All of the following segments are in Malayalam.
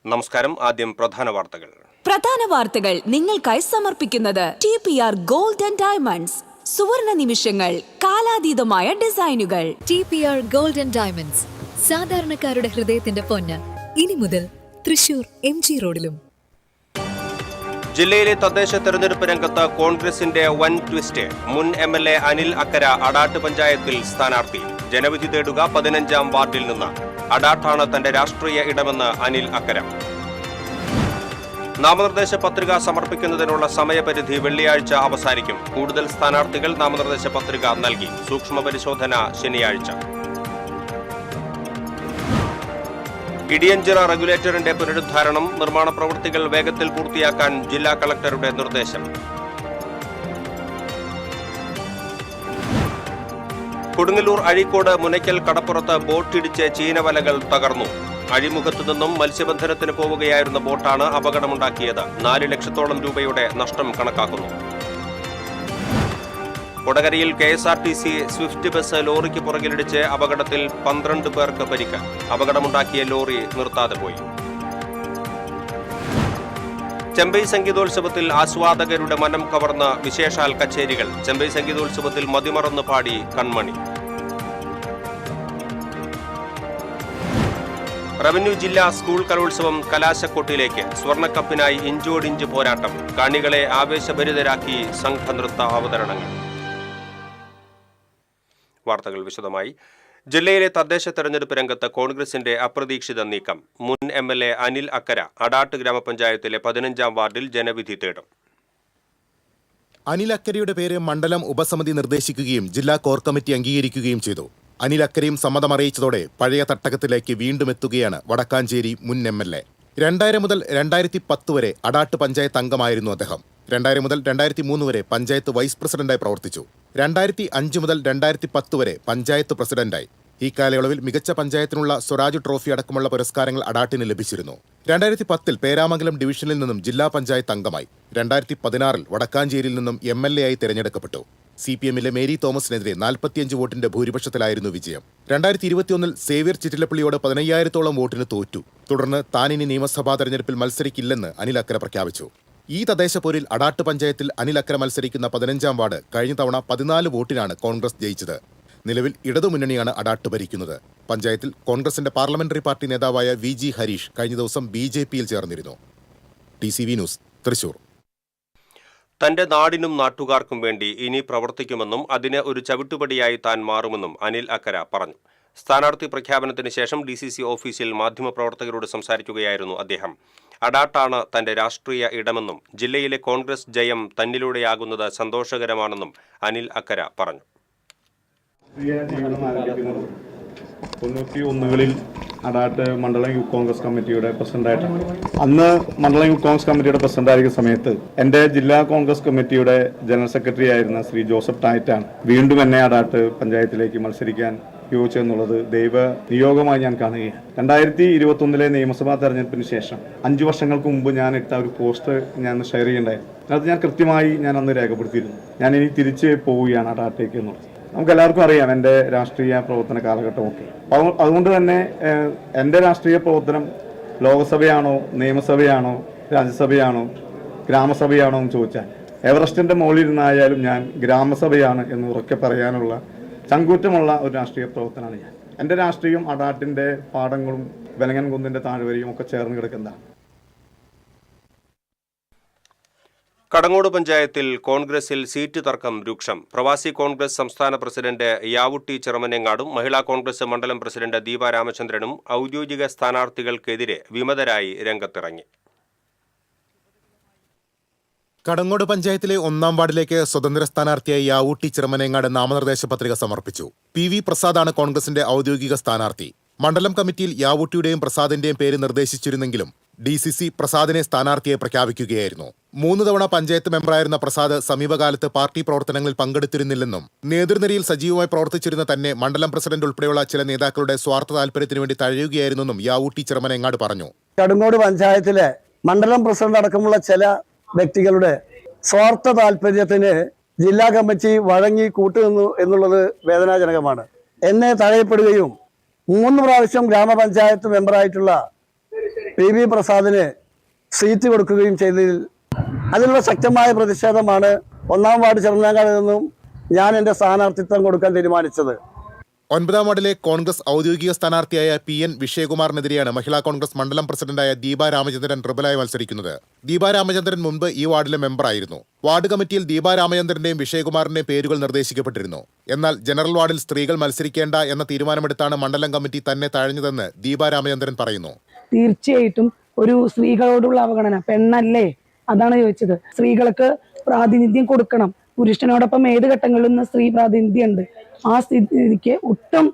നമസ്കാരം. ആദ്യം പ്രധാന വാർത്തകൾ നിങ്ങൾക്കായി സമർപ്പിക്കുന്നത് TPR ഗോൾഡ് ആൻഡ് ഡയമണ്ട്സ്. സുവർണ നിമിഷങ്ങൾ, കാലാതീതമായ ഡിസൈനുകൾ. TPR ഗോൾഡ് ആൻഡ് ഡയമണ്ട്സ്, സാധാരണക്കാരുടെ ഹൃദയത്തിന്റെ പൊന്ന്. ഇനി മുതൽ തൃശൂർ MG റോഡിലും. ജില്ലയിലെ തദ്ദേശ തെരഞ്ഞെടുപ്പ് രംഗത്ത് കോൺഗ്രസിന്റെ വൻ ട്വിസ്റ്റ്. മുൻ MLA അനിൽ അക്കര അടാട്ട് പഞ്ചായത്തിൽ സ്ഥാനാർത്ഥി. ജനവിധി തേടുക 15-ാം വാർഡിൽ നിന്ന്. അടാട്ടാണ് തന്റെ രാഷ്ട്രീയ ഇടമെന്ന് അനിൽ അക്കര. നാമനിർദ്ദേശ പത്രിക സമർപ്പിക്കുന്നതിനുള്ള സമയപരിധി വെള്ളിയാഴ്ച അവസാനിക്കും. കൂടുതൽ സ്ഥാനാർത്ഥികൾ നാമനിർദ്ദേശ പത്രിക നൽകി. സൂക്ഷ്മ പരിശോധന ശനിയാഴ്ച. ഇടിയഞ്ചിറ റെഗുലേറ്ററിന്റെ പുനരുദ്ധാരണം, നിർമ്മാണ പ്രവൃത്തികൾ വേഗത്തിൽ പൂർത്തിയാക്കാൻ ജില്ലാ കളക്ടറുടെ നിർദ്ദേശം. കൊടുങ്ങല്ലൂർ അഴീക്കോട് മുനയ്ക്കൽ കടപ്പുറത്ത് ബോട്ടിടിച്ച് ചീനവലകൾ തകർന്നു. അഴിമുഖത്തു നിന്നും മത്സ്യബന്ധനത്തിന് പോവുകയായിരുന്ന ബോട്ടാണ് അപകടമുണ്ടാക്കിയത്. 4 ലക്ഷത്തോളം രൂപയുടെ നഷ്ടം കണക്കാക്കുന്നു. കൊടകരയിൽ KSRTC സ്വിഫ്റ്റ് ബസ് ലോറിക്ക് പുറകിലിടിച്ച് അപകടത്തിൽ 12 പേർക്ക് പരിക്ക്. അപകടമുണ്ടാക്കിയ ലോറി നിർത്താതെ പോയി. ചെമ്പൈ സംഗീതോത്സവത്തിൽ ആസ്വാദകരുടെ മനം കവർന്ന വിശേഷാൽ കച്ചേരികൾ. ചെമ്പൈ സംഗീതോത്സവത്തിൽ മതിമറന്ന് പാടി കൺമണി. റവന്യൂ ജില്ലാ സ്കൂൾ കലോത്സവം കലാശക്കൊട്ടിലേക്ക്. സ്വർണ്ണക്കപ്പിനായി ഇഞ്ചോടിഞ്ച് പോരാട്ടം. കാണികളെ ആവേശഭരിതരാക്കി സംഘനൃത്ത അവതരണങ്ങൾ. വാർത്തകൾ വിശദമായി. ജില്ലയിലെ തദ്ദേശ തെരഞ്ഞെടുപ്പ് രംഗത്ത് കോൺഗ്രസിന്റെ അപ്രതീക്ഷിത നീക്കം. മുൻ MLA അനിൽ അക്കര അടാട്ട് ഗ്രാമപഞ്ചായത്തിലെ 15-ാം വാർഡിൽ ജനവിധി തേടും. അനിൽ അക്കരയുടെ പേര് മണ്ഡലം ഉപസമിതി നിർദ്ദേശിക്കുകയും ജില്ലാ കോർ കമ്മിറ്റി അംഗീകരിക്കുകയും ചെയ്തു. അനിൽ അക്കരയും സമ്മതമറിയിച്ചതോടെ പഴയ തട്ടകത്തിലേക്ക് വീണ്ടും എത്തുകയാണ് വടക്കാഞ്ചേരി മുൻ MLA. 2000 മുതൽ 2010 വരെ അടാട്ട് പഞ്ചായത്ത് അംഗമായിരുന്നു അദ്ദേഹം. 2000 മുതൽ 2003 വരെ പഞ്ചായത്ത് വൈസ് പ്രസിഡന്റായി പ്രവർത്തിച്ചു. 2005 മുതൽ 2010 വരെ പഞ്ചായത്ത് പ്രസിഡന്റായി. ഈ കാലയളവിൽ മികച്ച പഞ്ചായത്തിനുള്ള സ്വരാജ് ട്രോഫി അടക്കമുള്ള പുരസ്കാരങ്ങൾ അടാട്ടിന് ലഭിച്ചിരുന്നു. 2010 പേരാമംഗലം ഡിവിഷനിൽ നിന്നും ജില്ലാ പഞ്ചായത്ത് അംഗമായി. 2016 വടക്കാഞ്ചേരിയിൽ നിന്നും MLA ആയി തെരഞ്ഞെടുക്കപ്പെട്ടു. CPM-ലെ മേരി തോമസിനെതിരെ 45 വോട്ടിന്റെ ഭൂരിപക്ഷത്തിലായിരുന്നു വിജയം. 2021 സേവ്യർ ചിറ്റിലപ്പള്ളിയോട് 15,000-ഓളം വോട്ടിന് തോറ്റു. തുടർന്ന് താനിനി നിയമസഭാ തെരഞ്ഞെടുപ്പിൽ മത്സരിക്കില്ലെന്ന് അനിൽ അക്കര പ്രഖ്യാപിച്ചു. ഈ തദ്ദേശപോരിൽ അടാട്ട് പഞ്ചായത്തിൽ അനിൽ അക്കര മത്സരിക്കുന്ന 15-ാം വാർഡ് കഴിഞ്ഞ തവണ 14 വോട്ടിനാണ് കോൺഗ്രസ് ജയിച്ചത്. നിലവിൽ ഇടതുമുന്നണിയാണ് അടാട്ട് ഭരിക്കുന്നത്. പഞ്ചായത്തിൽ കോൺഗ്രസിന്റെ പാർലമെന്ററി പാർട്ടി നേതാവായ VG ഹരീഷ് കഴിഞ്ഞ ദിവസം BJP-യിൽ ചേർന്നിരുന്നു. TCV news, Thrissur. തന്റെ നാടിനും നാട്ടുകാർക്കും വേണ്ടി ഇനി പ്രവർത്തിക്കുമെന്നും അതിന് ഒരു ചവിട്ടുപടിയായി താൻ മാറുമെന്നും അനിൽ അക്കര പറഞ്ഞു. സ്ഥാനാർത്ഥി പ്രഖ്യാപനത്തിന് ശേഷം DCC ഓഫീസിൽ മാധ്യമപ്രവർത്തകരോട് സംസാരിക്കുകയായിരുന്നു അദ്ദേഹം. അടാട്ടാണ് തന്റെ രാഷ്ട്രീയ ഇടമെന്നും ജില്ലയിലെ കോൺഗ്രസ് ജയം തന്നിലൂടെയാകുന്നത് സന്തോഷകരമാണെന്നും അനിൽ അക്കര പറഞ്ഞു. 91-കളിൽ അടാട്ട് മണ്ഡലം യൂത്ത് കോൺഗ്രസ് കമ്മിറ്റിയുടെ പ്രസിഡന്റായിട്ടാണ്. അന്ന് മണ്ഡലം യൂത്ത് കോൺഗ്രസ് കമ്മിറ്റിയുടെ പ്രസിഡന്റായിരിക്കുന്ന സമയത്ത് എൻ്റെ ജില്ലാ കോൺഗ്രസ് കമ്മിറ്റിയുടെ ജനറൽ സെക്രട്ടറി ആയിരുന്ന ശ്രീ ജോസഫ് ടായറ്റാണ് വീണ്ടും എന്നെ അടാട്ട് പഞ്ചായത്തിലേക്ക് മത്സരിക്കാൻ യോജിച്ചെന്നുള്ളത് ദൈവ നിയോഗമായി ഞാൻ കാണുകയാണ്. 2021 നിയമസഭാ തെരഞ്ഞെടുപ്പിന് ശേഷം 5 വർഷങ്ങൾക്ക് മുമ്പ് ഞാൻ ഇട്ട ഒരു പോസ്റ്റ് ഞാൻ ഷെയർ ചെയ്യേണ്ടായിരുന്നു. അത് ഞാൻ കൃത്യമായി അന്ന് രേഖപ്പെടുത്തിയിരുന്നു. ഞാൻ ഇനി തിരിച്ച് പോവുകയാണ് അടാട്ടേക്ക് എന്നുള്ളത്. നമുക്ക് എല്ലാവർക്കും അറിയാം എൻ്റെ രാഷ്ട്രീയ പ്രവർത്തന കാലഘട്ടമൊക്കെ. അതുകൊണ്ട് തന്നെ എൻ്റെ രാഷ്ട്രീയ പ്രവർത്തനം ലോകസഭയാണോ നിയമസഭയാണോ രാജ്യസഭയാണോ ഗ്രാമസഭയാണോ എന്ന് ചോദിച്ചാൽ എവറസ്റ്റിൻ്റെ മുകളിലിരുന്നായാലും ഞാൻ ഗ്രാമസഭയാണ് എന്ന് ഉറക്കെ പറയാനുള്ള ചങ്കൂറ്റമുള്ള ഒരു രാഷ്ട്രീയ പ്രവർത്തനമാണ് ഞാൻ. എൻ്റെ രാഷ്ട്രീയം അടാട്ടിൻ്റെ പാടങ്ങളും വെലങ്ങൻ കുന്നിൻ്റെ താഴ്വരയും ഒക്കെ ചേർന്ന് കിടക്കുന്നതാണ്. കടങ്ങോട് പഞ്ചായത്തിൽ കോൺഗ്രസിൽ സീറ്റ് തർക്കം രൂക്ഷം. പ്രവാസി കോൺഗ്രസ് സംസ്ഥാന പ്രസിഡന്റ് യാവുട്ടി ചെറുമനേങ്ങാടും മഹിളാ കോൺഗ്രസ് മണ്ഡലം പ്രസിഡന്റ് ദീപ രാമചന്ദ്രനും ഔദ്യോഗിക സ്ഥാനാർത്ഥികൾക്കെതിരെ വിമതരായി രംഗത്തിറങ്ങി. കടങ്ങോട് പഞ്ചായത്തിലെ 1-ാം വാർഡിലേക്ക് സ്വതന്ത്ര സ്ഥാനാർത്ഥിയായി യാവൂട്ടി ചെറുമനേങ്ങാട് നാമനിർദ്ദേശ പത്രിക സമർപ്പിച്ചു. PV പ്രസാദാണ് കോൺഗ്രസിന്റെ ഔദ്യോഗിക സ്ഥാനാർത്ഥി. മണ്ഡലം കമ്മിറ്റിയിൽ യാവൂട്ടിയുടെയും പ്രസാദിന്റെയും പേര് നിർദ്ദേശിച്ചിരുന്നെങ്കിലും DCC പ്രസാദിനെ സ്ഥാനാർത്ഥിയെ പ്രഖ്യാപിക്കുകയായിരുന്നു. 3 തവണ പഞ്ചായത്ത് മെമ്പറായിരുന്ന പ്രസാദ് സമീപകാലത്ത് പാർട്ടി പ്രവർത്തനങ്ങളിൽ പങ്കെടുത്തിരുന്നില്ലെന്നും നേതൃനിരയിൽ സജീവമായി പ്രവർത്തിച്ചിരുന്ന തന്നെ മണ്ഡലം പ്രസിഡന്റ് ഉൾപ്പെടെയുള്ള ചില നേതാക്കളുടെ സ്വാർത്ഥ താൽപര്യത്തിനു വേണ്ടി തഴയുകയായിരുന്നെന്നും യാവൂട്ടി ചെറുമനേങ്ങാട് പറഞ്ഞു. കടങ്ങോട് പഞ്ചായത്തിലെ മണ്ഡലം പ്രസിഡന്റ് അടക്കമുള്ള ചില വ്യക്തികളുടെ സ്വാർത്ഥ താല്പര്യത്തിന് ജില്ലാ കമ്മിറ്റി വഴങ്ങി കൂട്ടുനിന്നു എന്നുള്ളത് PV പ്രസാദിന് സീറ്റ് കൊടുക്കുകയും ചെയ്തതിൽ അതിനുള്ള ശക്തമായ പ്രതിഷേധമാണ് 1-ാം വാർഡ് ചെറുനാങ്കാലിൽ നിന്നും ഞാൻ എൻ്റെ സ്ഥാനാർത്ഥിത്വം കൊടുക്കാൻ തീരുമാനിച്ചത്. 9-ാം വാർഡിലെ കോൺഗ്രസ് ഔദ്യോഗിക സ്ഥാനാർത്ഥിയായ PN വിഷയകുമാറിനെതിരെയാണ് മഹിളാ കോൺഗ്രസ് മണ്ഡലം പ്രസിഡന്റായ ദീപ രാമചന്ദ്രൻ ട്രിബിളായി മത്സരിക്കുന്നത്. ദീപ രാമചന്ദ്രൻ മുൻപ് ഈ വാർഡിലെ മെമ്പറായിരുന്നു. വാർഡ് കമ്മിറ്റിയിൽ ദീപ രാമചന്ദ്രന്റെയും വിഷയകുമാറിന്റെയും പേരുകൾ നിർദ്ദേശിക്കപ്പെട്ടിരുന്നു. എന്നാൽ ജനറൽ വാർഡിൽ സ്ത്രീകൾ മത്സരിക്കേണ്ട എന്ന തീരുമാനമെടുത്താണ് മണ്ഡലം കമ്മിറ്റി തന്നെ തഴഞ്ഞതെന്ന് ദീപ രാമചന്ദ്രൻ പറയുന്നു. തീർച്ചയായിട്ടും ഒരു സ്ത്രീകളോടുള്ള അവഗണന, പെണ്ണല്ലേ, അതാണ് ചോദിച്ചത്. സ്ത്രീകൾക്ക് പ്രാതിനിധ്യം കൊടുക്കണം. പുരുഷനോടൊപ്പം ഏത് ഘട്ടങ്ങളിലും ഇന്ന് സ്ത്രീ പ്രാതിനിധ്യം ഉണ്ട്. ആ സ്ഥിതിക്ക് ഒട്ടും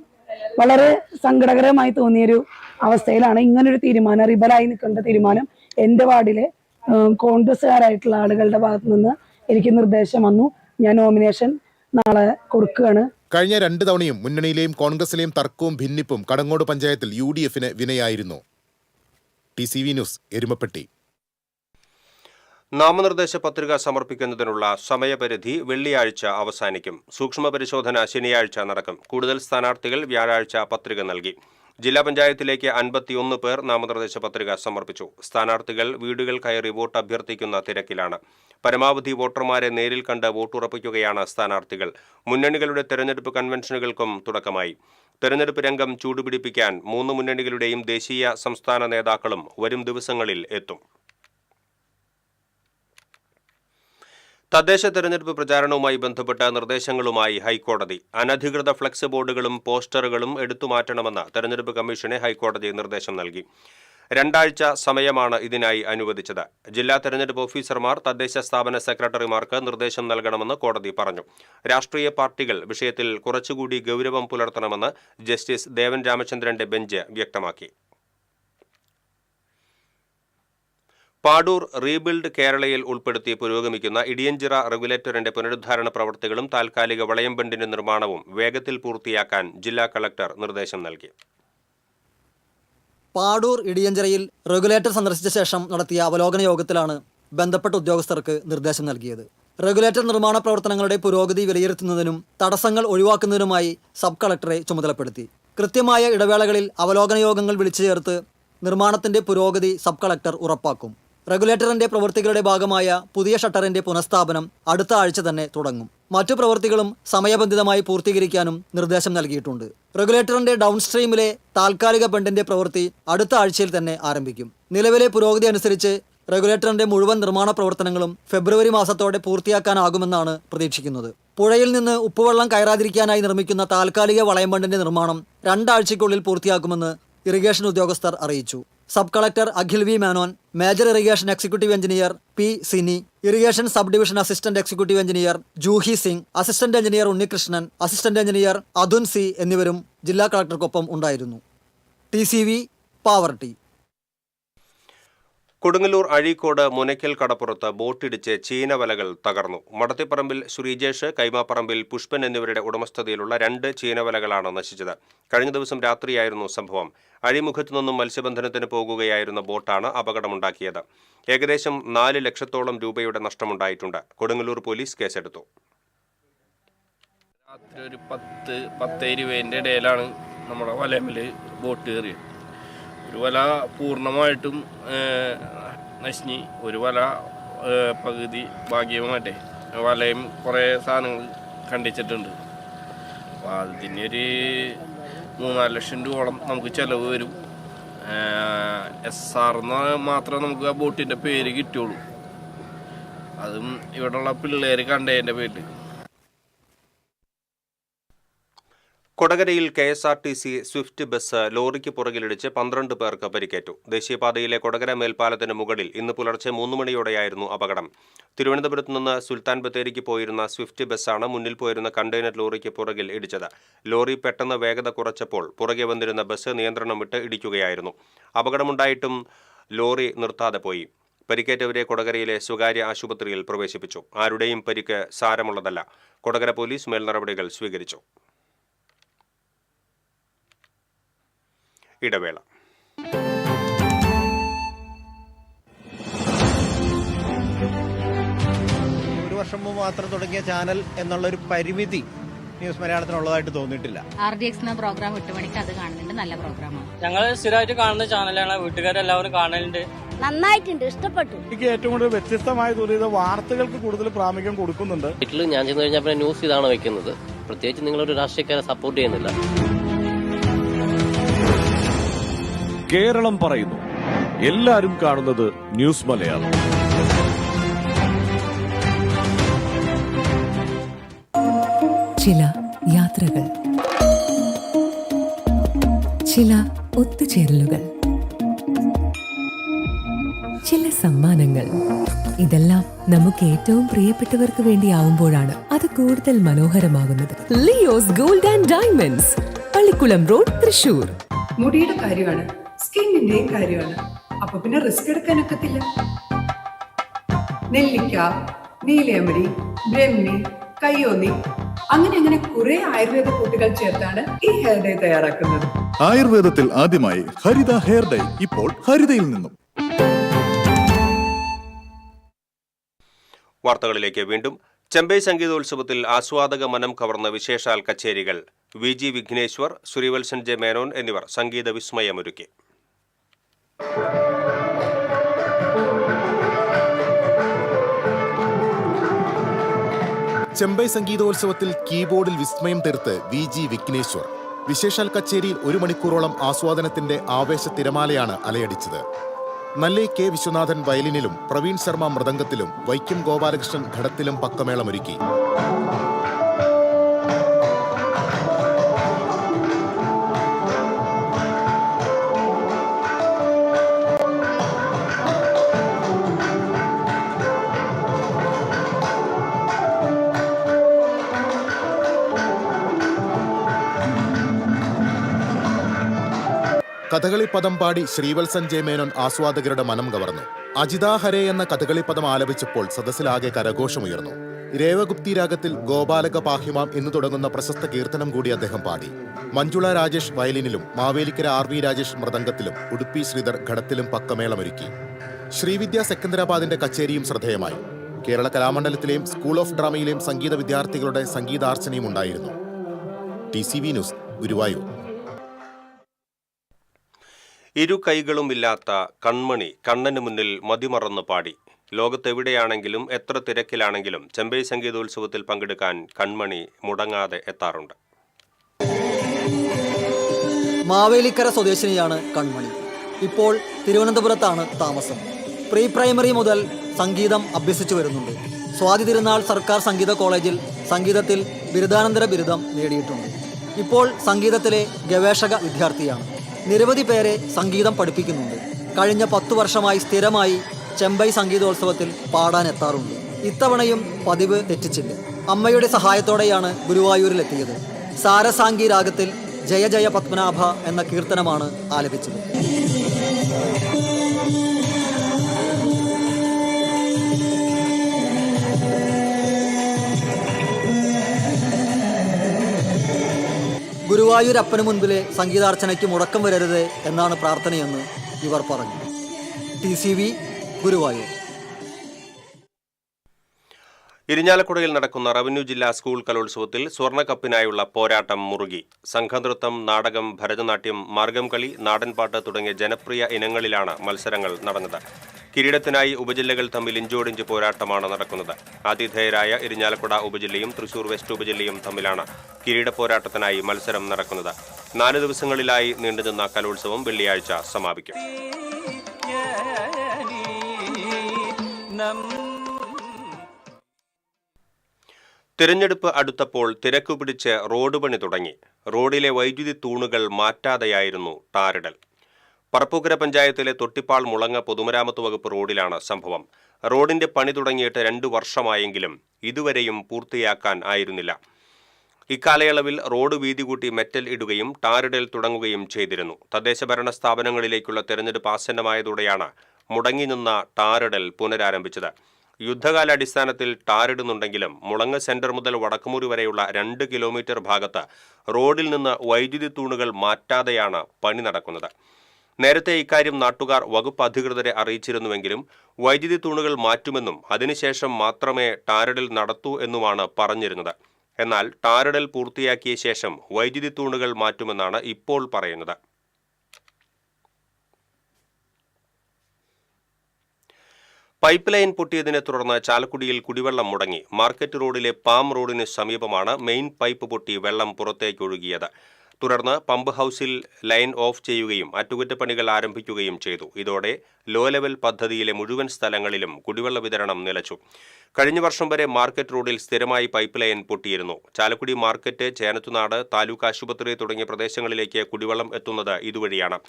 വളരെ സങ്കടകരമായി തോന്നിയൊരു അവസ്ഥയിലാണ് ഇങ്ങനൊരു തീരുമാനം, റിബലായി നിൽക്കേണ്ട തീരുമാനം എൻ്റെ വാർഡിലെ കോൺഗ്രസ്സുകാരായിട്ടുള്ള ആളുകളുടെ ഭാഗത്തു നിന്ന് എനിക്ക് നിർദ്ദേശം വന്നു. ഞാൻ നോമിനേഷൻ നാളെ കൊടുക്കുകയാണ്. കഴിഞ്ഞ 2 തവണയും മുന്നണിയിലെയും കോൺഗ്രസിലെയും തർക്കവും ഭിന്നിപ്പും കടങ്ങോട് പഞ്ചായത്തിൽ UDFന് വിനയായിരുന്നു. TCV news, Erumapetty. നാമനിർദ്ദേശ പത്രിക സമർപ്പിക്കുന്നതിനുള്ള സമയപരിധി വെള്ളിയാഴ്ച അവസാനിക്കും. സൂക്ഷ്മ പരിശോധന ശനിയാഴ്ച നടക്കും. കൂടുതൽ സ്ഥാനാർത്ഥികൾ വ്യാഴാഴ്ച പത്രിക നൽകി. ജില്ലാ പഞ്ചായത്തിലേക്ക് 51 പേർ നാമനിർദ്ദേശ പത്രിക സമർപ്പിച്ചു. സ്ഥാനാർത്ഥികൾ വീടുകൾ കയറി വോട്ട് അഭ്യർത്ഥിക്കുന്ന തിരക്കിലാണ്. പരമാവധി വോട്ടർമാരെ നേരിൽ കണ്ട് വോട്ടുറപ്പിക്കുകയാണ് സ്ഥാനാർത്ഥികൾ. മുന്നണികളുടെ തെരഞ്ഞെടുപ്പ് കൺവെൻഷനുകൾക്കും തുടക്കമായി. തെരഞ്ഞെടുപ്പ് രംഗം ചൂടുപിടിപ്പിക്കാൻ 3 മുന്നണികളുടെയും ദേശീയ സംസ്ഥാന നേതാക്കളും വരും ദിവസങ്ങളിൽ എത്തും. തദ്ദേശ തെരഞ്ഞെടുപ്പ് പ്രചാരണവുമായി ബന്ധപ്പെട്ട നിർദ്ദേശങ്ങളുമായി ഹൈക്കോടതി. അനധികൃത ഫ്ലക്സ് ബോർഡുകളും പോസ്റ്ററുകളും എടുത്തുമാറ്റണമെന്ന് തെരഞ്ഞെടുപ്പ് കമ്മീഷന് ഹൈക്കോടതി നിർദ്ദേശം നൽകി. 2 ആഴ്ച സമയമാണ് ഇതിനായി അനുവദിച്ചത്. ജില്ലാ തെരഞ്ഞെടുപ്പ് ഓഫീസർമാർ തദ്ദേശ സ്ഥാപന സെക്രട്ടറിമാർക്ക് നിർദ്ദേശം നൽകണമെന്ന് കോടതി പറഞ്ഞു. രാഷ്ട്രീയ പാർട്ടികൾ വിഷയത്തിൽ കുറച്ചുകൂടി ഗൗരവം പുലർത്തണമെന്ന് ജസ്റ്റിസ് ദേവൻ രാമചന്ദ്രന്റെ ബെഞ്ച് വ്യക്തമാക്കി. പാടൂർ റീബിൽഡ് കേരളയിൽ ഉൾപ്പെടുത്തി പുരോഗമിക്കുന്ന ഇടിയഞ്ചിറ റെഗുലേറ്ററിന്റെ പുനരുദ്ധാരണ പ്രവൃത്തികളും താൽക്കാലിക വളയം ബണ്ടിന്റെ നിർമ്മാണവും വേഗത്തിൽ പൂർത്തിയാക്കാൻ ജില്ലാ കളക്ടർ നിർദ്ദേശം നൽകി. പാടൂർ ഇടിയഞ്ചിറയിൽ റെഗുലേറ്റർ സന്ദർശിച്ച ശേഷം നടത്തിയ അവലോകന യോഗത്തിലാണ് ബന്ധപ്പെട്ട ഉദ്യോഗസ്ഥർക്ക് നിർദ്ദേശം നൽകിയത്. റെഗുലേറ്റർ നിർമ്മാണ പ്രവർത്തനങ്ങളുടെ പുരോഗതി വിലയിരുത്തുന്നതിനും തടസ്സങ്ങൾ ഒഴിവാക്കുന്നതിനുമായി സബ് കളക്ടറെ ചുമതലപ്പെടുത്തി. കൃത്യമായ ഇടവേളകളിൽ അവലോകന യോഗങ്ങൾ വിളിച്ചു ചേർത്ത് നിർമ്മാണത്തിന്റെ പുരോഗതി സബ് കളക്ടർ ഉറപ്പാക്കും. റെഗുലേറ്ററിന്റെ പ്രവൃത്തികളുടെ ഭാഗമായ പുതിയ ഷട്ടറിന്റെ പുനഃസ്ഥാപനം അടുത്ത ആഴ്ച തന്നെ തുടങ്ങും. മറ്റു പ്രവൃത്തികളും സമയബന്ധിതമായി പൂർത്തീകരിക്കാനും നിർദ്ദേശം നൽകിയിട്ടുണ്ട്. റെഗുലേറ്ററിന്റെ ഡൗൺസ്ട്രീമിലെ താൽക്കാലിക ബണ്ടിന്റെ പ്രവൃത്തി അടുത്ത ആഴ്ചയിൽ തന്നെ ആരംഭിക്കും. നിലവിലെ പുരോഗതി അനുസരിച്ച് റെഗുലേറ്ററിന്റെ മുഴുവൻ നിർമ്മാണ പ്രവർത്തനങ്ങളും ഫെബ്രുവരി മാസത്തോടെ പൂർത്തിയാക്കാനാകുമെന്നാണ് പ്രതീക്ഷിക്കുന്നത്. പുഴയിൽ നിന്ന് ഉപ്പുവെള്ളം കയറാതിരിക്കാനായി നിർമ്മിക്കുന്ന താൽക്കാലിക വളയം ബണ്ടിന്റെ നിർമ്മാണം 2 ആഴ്ചയ്ക്കുള്ളിൽ പൂർത്തിയാക്കുമെന്ന് ഇറിഗേഷൻ ഉദ്യോഗസ്ഥർ അറിയിച്ചു. Sub collector Akhil V Menon, major irrigation executive engineer P. Sini, irrigation sub division assistant executive engineer Juhi Singh, assistant engineer Unnikrishnan, assistant engineer Athun C എന്നിവരും ജില്ലാ കളക്ടർക്കൊപ്പം ഉണ്ടായിരുന്നു. TCV പാവർട്ടി. കൊടുങ്ങല്ലൂർ അഴീക്കോട് മുനയ്ക്കൽ കടപ്പുറത്ത് ബോട്ടിടിച്ച് ചീനവലകൾ തകർന്നു. മടത്തിപ്പറമ്പിൽ ശ്രീജേഷ്, കൈമാപ്പറമ്പിൽ പുഷ്പൻ എന്നിവരുടെ ഉടമസ്ഥതയിലുള്ള 2 ചീനവലകളാണ് നശിച്ചത്. കഴിഞ്ഞ ദിവസം രാത്രിയായിരുന്നു സംഭവം. അഴിമുഖത്തു നിന്നും മത്സ്യബന്ധനത്തിന് പോകുകയായിരുന്ന ബോട്ടാണ് അപകടമുണ്ടാക്കിയത്. ഏകദേശം 4 ലക്ഷത്തോളം രൂപയുടെ നഷ്ടമുണ്ടായിട്ടുണ്ട്. കൊടുങ്ങല്ലൂർ പോലീസ് കേസെടുത്തു. രാത്രി ഒരു 10-20 ഇടയിലാണ് നമ്മുടെ വലയമ്മിൽ ബോട്ട് കയറിയത്. ഒരു വല പൂർണ്ണമായിട്ടും നശിഞ്ഞ്, ഒരു വല പകുതി ഭാഗ്യമായിട്ടെ വലയും കുറേ സാധനങ്ങൾ കണ്ടിച്ചിട്ടുണ്ട്. അപ്പോൾ അതിനൊരു 3-4 ലക്ഷം രൂപയോളം നമുക്ക് ചിലവ് വരും. SR മാത്രമേ നമുക്ക് ആ ബോട്ടിൻ്റെ പേര് കിട്ടുള്ളൂ. അതും ഇവിടെയുള്ള പിള്ളേർ കണ്ടതിൻ്റെ പേരിൽ. കൊടകരയിൽ KSRTC സ്വിഫ്റ്റ് ബസ് ലോറിക്ക് പുറകിലിടിച്ച് 12 പേർക്ക് പരിക്കേറ്റു. ദേശീയപാതയിലെ കൊടകര മേൽപ്പാലത്തിന് മുകളിൽ ഇന്ന് പുലർച്ചെ 3 മണിയോടെയായിരുന്നു അപകടം. തിരുവനന്തപുരത്ത് നിന്ന് സുൽത്താൻ ബത്തേരിക്ക് പോയിരുന്ന സ്വിഫ്റ്റ് ബസ്സാണ് മുന്നിൽ പോയിരുന്ന കണ്ടെയ്നർ ലോറിക്ക് പുറകിൽ ഇടിച്ചത്. ലോറി പെട്ടെന്ന് വേഗത കുറച്ചപ്പോൾ പുറകെ വന്നിരുന്ന ബസ് നിയന്ത്രണം വിട്ട് ഇടിക്കുകയായിരുന്നു. അപകടമുണ്ടായിട്ടും ലോറി നിർത്താതെ പോയി. പരിക്കേറ്റവരെ കൊടകരയിലെ സ്വകാര്യ ആശുപത്രിയിൽ പ്രവേശിപ്പിച്ചു. ആരുടെയും പരിക്ക് സാരമുള്ളതല്ല. കൊടകര പോലീസ് മേൽനടപടികൾ സ്വീകരിച്ചു. ഇടവേള. ഒരു വർഷം മുമ്പ് മാത്രം തുടങ്ങിയ ചാനൽ എന്നുള്ളൊരു പരിമിതി ന്യൂസ് മലയാളത്തിനുള്ളതായിട്ട് തോന്നിയിട്ടില്ല. RDX എന്ന പ്രോഗ്രാം 8 മണിക്ക് അത് കാണുന്നുണ്ട്, നല്ല പ്രോഗ്രാമാണ്. ഞങ്ങൾ സ്ഥിരമായിട്ട് കാണുന്ന ചാനലാണ്, വീട്ടുകാരെല്ലാവരും കാണലുണ്ട്. നന്നായിട്ടുണ്ട്, ഇഷ്ടപ്പെട്ടു. എനിക്ക് ഏറ്റവും കൂടുതൽ വ്യത്യസ്തമായി തോന്നിയത് വാർത്തകൾക്ക് കൂടുതൽ പ്രാമുഖ്യം കൊടുക്കുന്നുണ്ട്. വീട്ടിൽ ഞാൻ ചെന്ന് കഴിഞ്ഞാൽ പിന്നെ ന്യൂസ് ഇതാണ് വെക്കുന്നത്. പ്രത്യേകിച്ച് നിങ്ങളൊരു രാഷ്ട്രീയക്കാരെ സപ്പോർട്ട് ചെയ്യുന്നില്ല. കേരളം പറയുന്നു, എല്ലാരും കാണുന്നത് ന്യൂസ് മലയാളം. ചില യാത്രകൾ, ചില ഒത്തുചേരലുകൾ, ചില സമ്മാനങ്ങൾ, ഇതെല്ലാം നമുക്ക് ഏറ്റവും പ്രിയപ്പെട്ടവർക്ക് വേണ്ടിയാവുമ്പോഴാണ് അത് കൂടുതൽ മനോഹരമാകുന്നത്. Leo's gold and diamonds, Pallikulam road, Thrissur. മുടിയുടെ കാര്യമാണ്, സ്കിന്നിന്റെയും കാര്യമാണ്. അപ്പൊ പിന്നെ റിസ്ക് എടുക്കാനൊക്കത്തില്ല. നെല്ലിക്ക, നീലയമരി, ബ്രഹ്മി, കയ്യോന്നി, അങ്ങനെ കുറെ ആയുർവേദ കൂട്ടുകൾ ചേർത്താണ് ഈ ഹെയർ ഡേ തയ്യാറാക്കുന്നത്. ആയുർവേദത്തിൽ ആദ്യമായി ഹരിത ഹെയർ ഡൈ, ഇപ്പോൾ ഹരിതയിൽ നിന്നും. വാർത്തകളിലേക്ക് വീണ്ടും. ചെമ്പൈ സംഗീതോത്സവത്തിൽ ആസ്വാദക മനം കവർന്ന വിശേഷാൽ കച്ചേരികൾ. VG വിഘ്നേശ്വർ, ശ്രീവത്സൻ ജെ മേനോൻ എന്നിവർ സംഗീത വിസ്മയമൊരുക്കി. ചെമ്പൈ സംഗീതോത്സവത്തിൽ കീബോർഡിൽ വിസ്മയം തീർത്ത് VG വിഘ്നേശ്വർ. വിശേഷാൽ കച്ചേരിയിൽ 1 മണിക്കൂറോളം ആസ്വാദനത്തിന്റെ ആവേശ തിരമാലയാണ് അലയടിച്ചത്. നല്ലൈ K വിശ്വനാഥൻ വയലിനിലും പ്രവീൺ ശർമ്മ മൃദംഗത്തിലും വൈക്കം ഗോപാലകൃഷ്ണൻ ഘടത്തിലും പക്കമേളമൊരുക്കി. കഥകളി പദം പാടി ശ്രീവത്സൻ ജെ മേനോൻ ആസ്വാദകരുടെ മനം കവർന്നു. അജിതാ ഹരേ എന്ന കഥകളി പദം ആലപിച്ചപ്പോൾ സദസ്സിലാകെ കരഘോഷമുയർന്നു. രേവഗുപ്തി രാഗത്തിൽ ഗോപാലക പാഹ്യമാം എന്ന് തുടങ്ങുന്ന പ്രശസ്ത കീർത്തനം കൂടി അദ്ദേഹം പാടി. മഞ്ജുള രാജേഷ് വയലിനിലും മാവേലിക്കര RV രാജേഷ് മൃദംഗത്തിലും ഉടുപ്പി ശ്രീധർ ഘടത്തിലും പക്കമേളമൊരുക്കി. ശ്രീവിദ്യ സെക്കന്ദരാബാദിന്റെ കച്ചേരിയും ശ്രദ്ധേയമായി. കേരള കലാമണ്ഡലത്തിലെയും സ്കൂൾ ഓഫ് ഡ്രാമയിലെയും സംഗീത വിദ്യാർത്ഥികളുടെ സംഗീതാർച്ചനയും ഉണ്ടായിരുന്നു. TCV news, Guruvayur. ഇരു കൈകളുമില്ലാത്ത കൺമണി കണ്ണന് മുന്നിൽ മതിമറന്ന് പാടി. ലോകത്തെവിടെയാണെങ്കിലും എത്ര തിരക്കിലാണെങ്കിലും ചെമ്പൈ സംഗീതോത്സവത്തിൽ പങ്കെടുക്കാൻ കൺമണി മുടങ്ങാതെ എത്താറുണ്ട്. മാവേലിക്കര സ്വദേശിനിയാണ് കൺമണി. ഇപ്പോൾ തിരുവനന്തപുരത്താണ് താമസം. പ്രീ പ്രൈമറി മുതൽ സംഗീതം അഭ്യസിച്ചു വരുന്നുണ്ട്. സ്വാതി തിരുനാൾ സർക്കാർ സംഗീത കോളേജിൽ സംഗീതത്തിൽ ബിരുദാനന്തര ബിരുദം നേടിയിട്ടുണ്ട്. ഇപ്പോൾ സംഗീതത്തിലെ ഗവേഷക വിദ്യാർത്ഥിയാണ്. നിരവധി പേരെ സംഗീതം പഠിപ്പിക്കുന്നുണ്ട്. കഴിഞ്ഞ 10 വർഷമായി സ്ഥിരമായി ചെമ്പൈ സംഗീതോത്സവത്തിൽ പാടാനെത്താറുണ്ട്. ഇത്തവണയും പതിവ് തെറ്റിച്ചില്ല. അമ്മയുടെ സഹായത്തോടെയാണ് ഗുരുവായൂരിലെത്തിയത്. സാരസാംഗി രാഗത്തിൽ ജയ ജയ പത്മനാഭ എന്ന കീർത്തനമാണ് ആലപിച്ചത്. ഗുരുവായൂരപ്പന് മുൻപിലെ സംഗീതാർച്ചനയ്ക്ക് മുടക്കം വരരുത് എന്നാണ് പ്രാർത്ഥനയെന്ന് ഇവർ പറഞ്ഞു. TCV, ഗുരുവായൂർ. ഇരിഞ്ഞാലക്കുടയിൽ നടക്കുന്ന റവന്യൂ ജില്ലാ സ്കൂൾ കലോത്സവത്തിൽ സ്വർണ്ണക്കപ്പിനായുള്ള പോരാട്ടം മുറുകി. സംഘനൃത്തം, നാടകം, ഭരതനാട്യം, മാർഗം കളി, നാടൻപാട്ട് തുടങ്ങിയ ജനപ്രിയ ഇനങ്ങളിലാണ് മത്സരങ്ങൾ നടന്നത്. കിരീടത്തിനായി ഉപജില്ലകൾ തമ്മിൽ ഇഞ്ചോടിഞ്ച് പോരാട്ടമാണ് നടക്കുന്നത്. ആതിഥേയരായ ഇരിഞ്ഞാലക്കുട ഉപജില്ലയും തൃശൂർ വെസ്റ്റ് ഉപജില്ലയും തമ്മിലാണ് കിരീട പോരാട്ടത്തിനായി മത്സരം നടക്കുന്നത്. 4 ദിവസങ്ങളിലായി നീണ്ടുനിന്ന കലോത്സവം വെള്ളിയാഴ്ച സമാപിക്കും. തിരഞ്ഞെടുപ്പ് അടുത്തപ്പോൾ തിരക്കു പിടിച്ച് റോഡ് പണി തുടങ്ങി. റോഡിലെ വൈദ്യുതി തൂണുകൾ മാറ്റാതെയായിരുന്നു ടാറിടൽ. പറപ്പൂക്കര പഞ്ചായത്തിലെ തൊട്ടിപ്പാൾ മുളങ്ങ പൊതുമരാമത്ത് വകുപ്പ് റോഡിലാണ് സംഭവം. റോഡിന്റെ പണി തുടങ്ങിയിട്ട് 2 വർഷമായെങ്കിലും ഇതുവരെയും പൂർത്തിയാക്കാൻ ആയിരുന്നില്ല. ഇക്കാലയളവിൽ റോഡ് വീതി കൂട്ടി മെറ്റൽ ഇടുകയും ടാറിടൽ തുടങ്ങുകയും ചെയ്തിരുന്നു. തദ്ദേശഭരണ സ്ഥാപനങ്ങളിലേക്കുള്ള തെരഞ്ഞെടുപ്പ് ആസന്നമായതോടെയാണ് മുടങ്ങി നിന്ന ടാറിടൽ പുനരാരംഭിച്ചത്. യുദ്ധകാലാടിസ്ഥാനത്തിൽ ടാറിടുന്നുണ്ടെങ്കിലും മുളങ്ങ സെന്റർ മുതൽ വടക്കുമുറി വരെയുള്ള 2 കിലോമീറ്റർ ഭാഗത്ത് റോഡിൽ നിന്ന് വൈദ്യുതി തൂണുകൾ മാറ്റാതെയാണ് പണി നടക്കുന്നത്. നേരത്തെ ഇക്കാര്യം നാട്ടുകാർ വകുപ്പ് അധികൃതരെ അറിയിച്ചിരുന്നുവെങ്കിലും വൈദ്യുതി തൂണുകൾ മാറ്റുമെന്നും അതിനുശേഷം മാത്രമേ ടാറിടൽ നടത്തൂ എന്നുമാണ് പറഞ്ഞിരുന്നത്. എന്നാൽ ടാറിടൽ പൂർത്തിയാക്കിയ ശേഷം വൈദ്യുതി തൂണുകൾ മാറ്റുമെന്നാണ് ഇപ്പോൾ പറയുന്നത്. പൈപ്പ് ലൈൻ പൊട്ടിയതിനെ തുടർന്ന് ചാലക്കുടിയിൽ കുടിവെള്ളം മുടങ്ങി. മാർക്കറ്റ് റോഡിലെ പാം റോഡിന് സമീപമാണ് മെയിൻ പൈപ്പ് പൊട്ടി വെള്ളം പുറത്തേക്കൊഴുകിയത്. തുടർന്ന് പമ്പ് ഹൌസിൽ ലൈൻ ഓഫ് ചെയ്യുകയും അറ്റകുറ്റപ്പണികൾ ആരംഭിക്കുകയും ചെയ്തു. ഇതോടെ ലോ ലെവൽ പദ്ധതിയിലെ മുഴുവൻ സ്ഥലങ്ങളിലും കുടിവെള്ള വിതരണം നിലച്ചു. കഴിഞ്ഞ വർഷം വരെ മാർക്കറ്റ് റോഡിൽ സ്ഥിരമായി പൈപ്പ് ലൈൻ പൊട്ടിയിരുന്നു. ചാലക്കുടി മാർക്കറ്റ്, ചേനത്തുനാട്, താലൂക്ക് ആശുപത്രി തുടങ്ങിയ പ്രദേശങ്ങളിലേക്ക് കുടിവെള്ളം എത്തുന്നത് ഇതുവഴിയാണ്.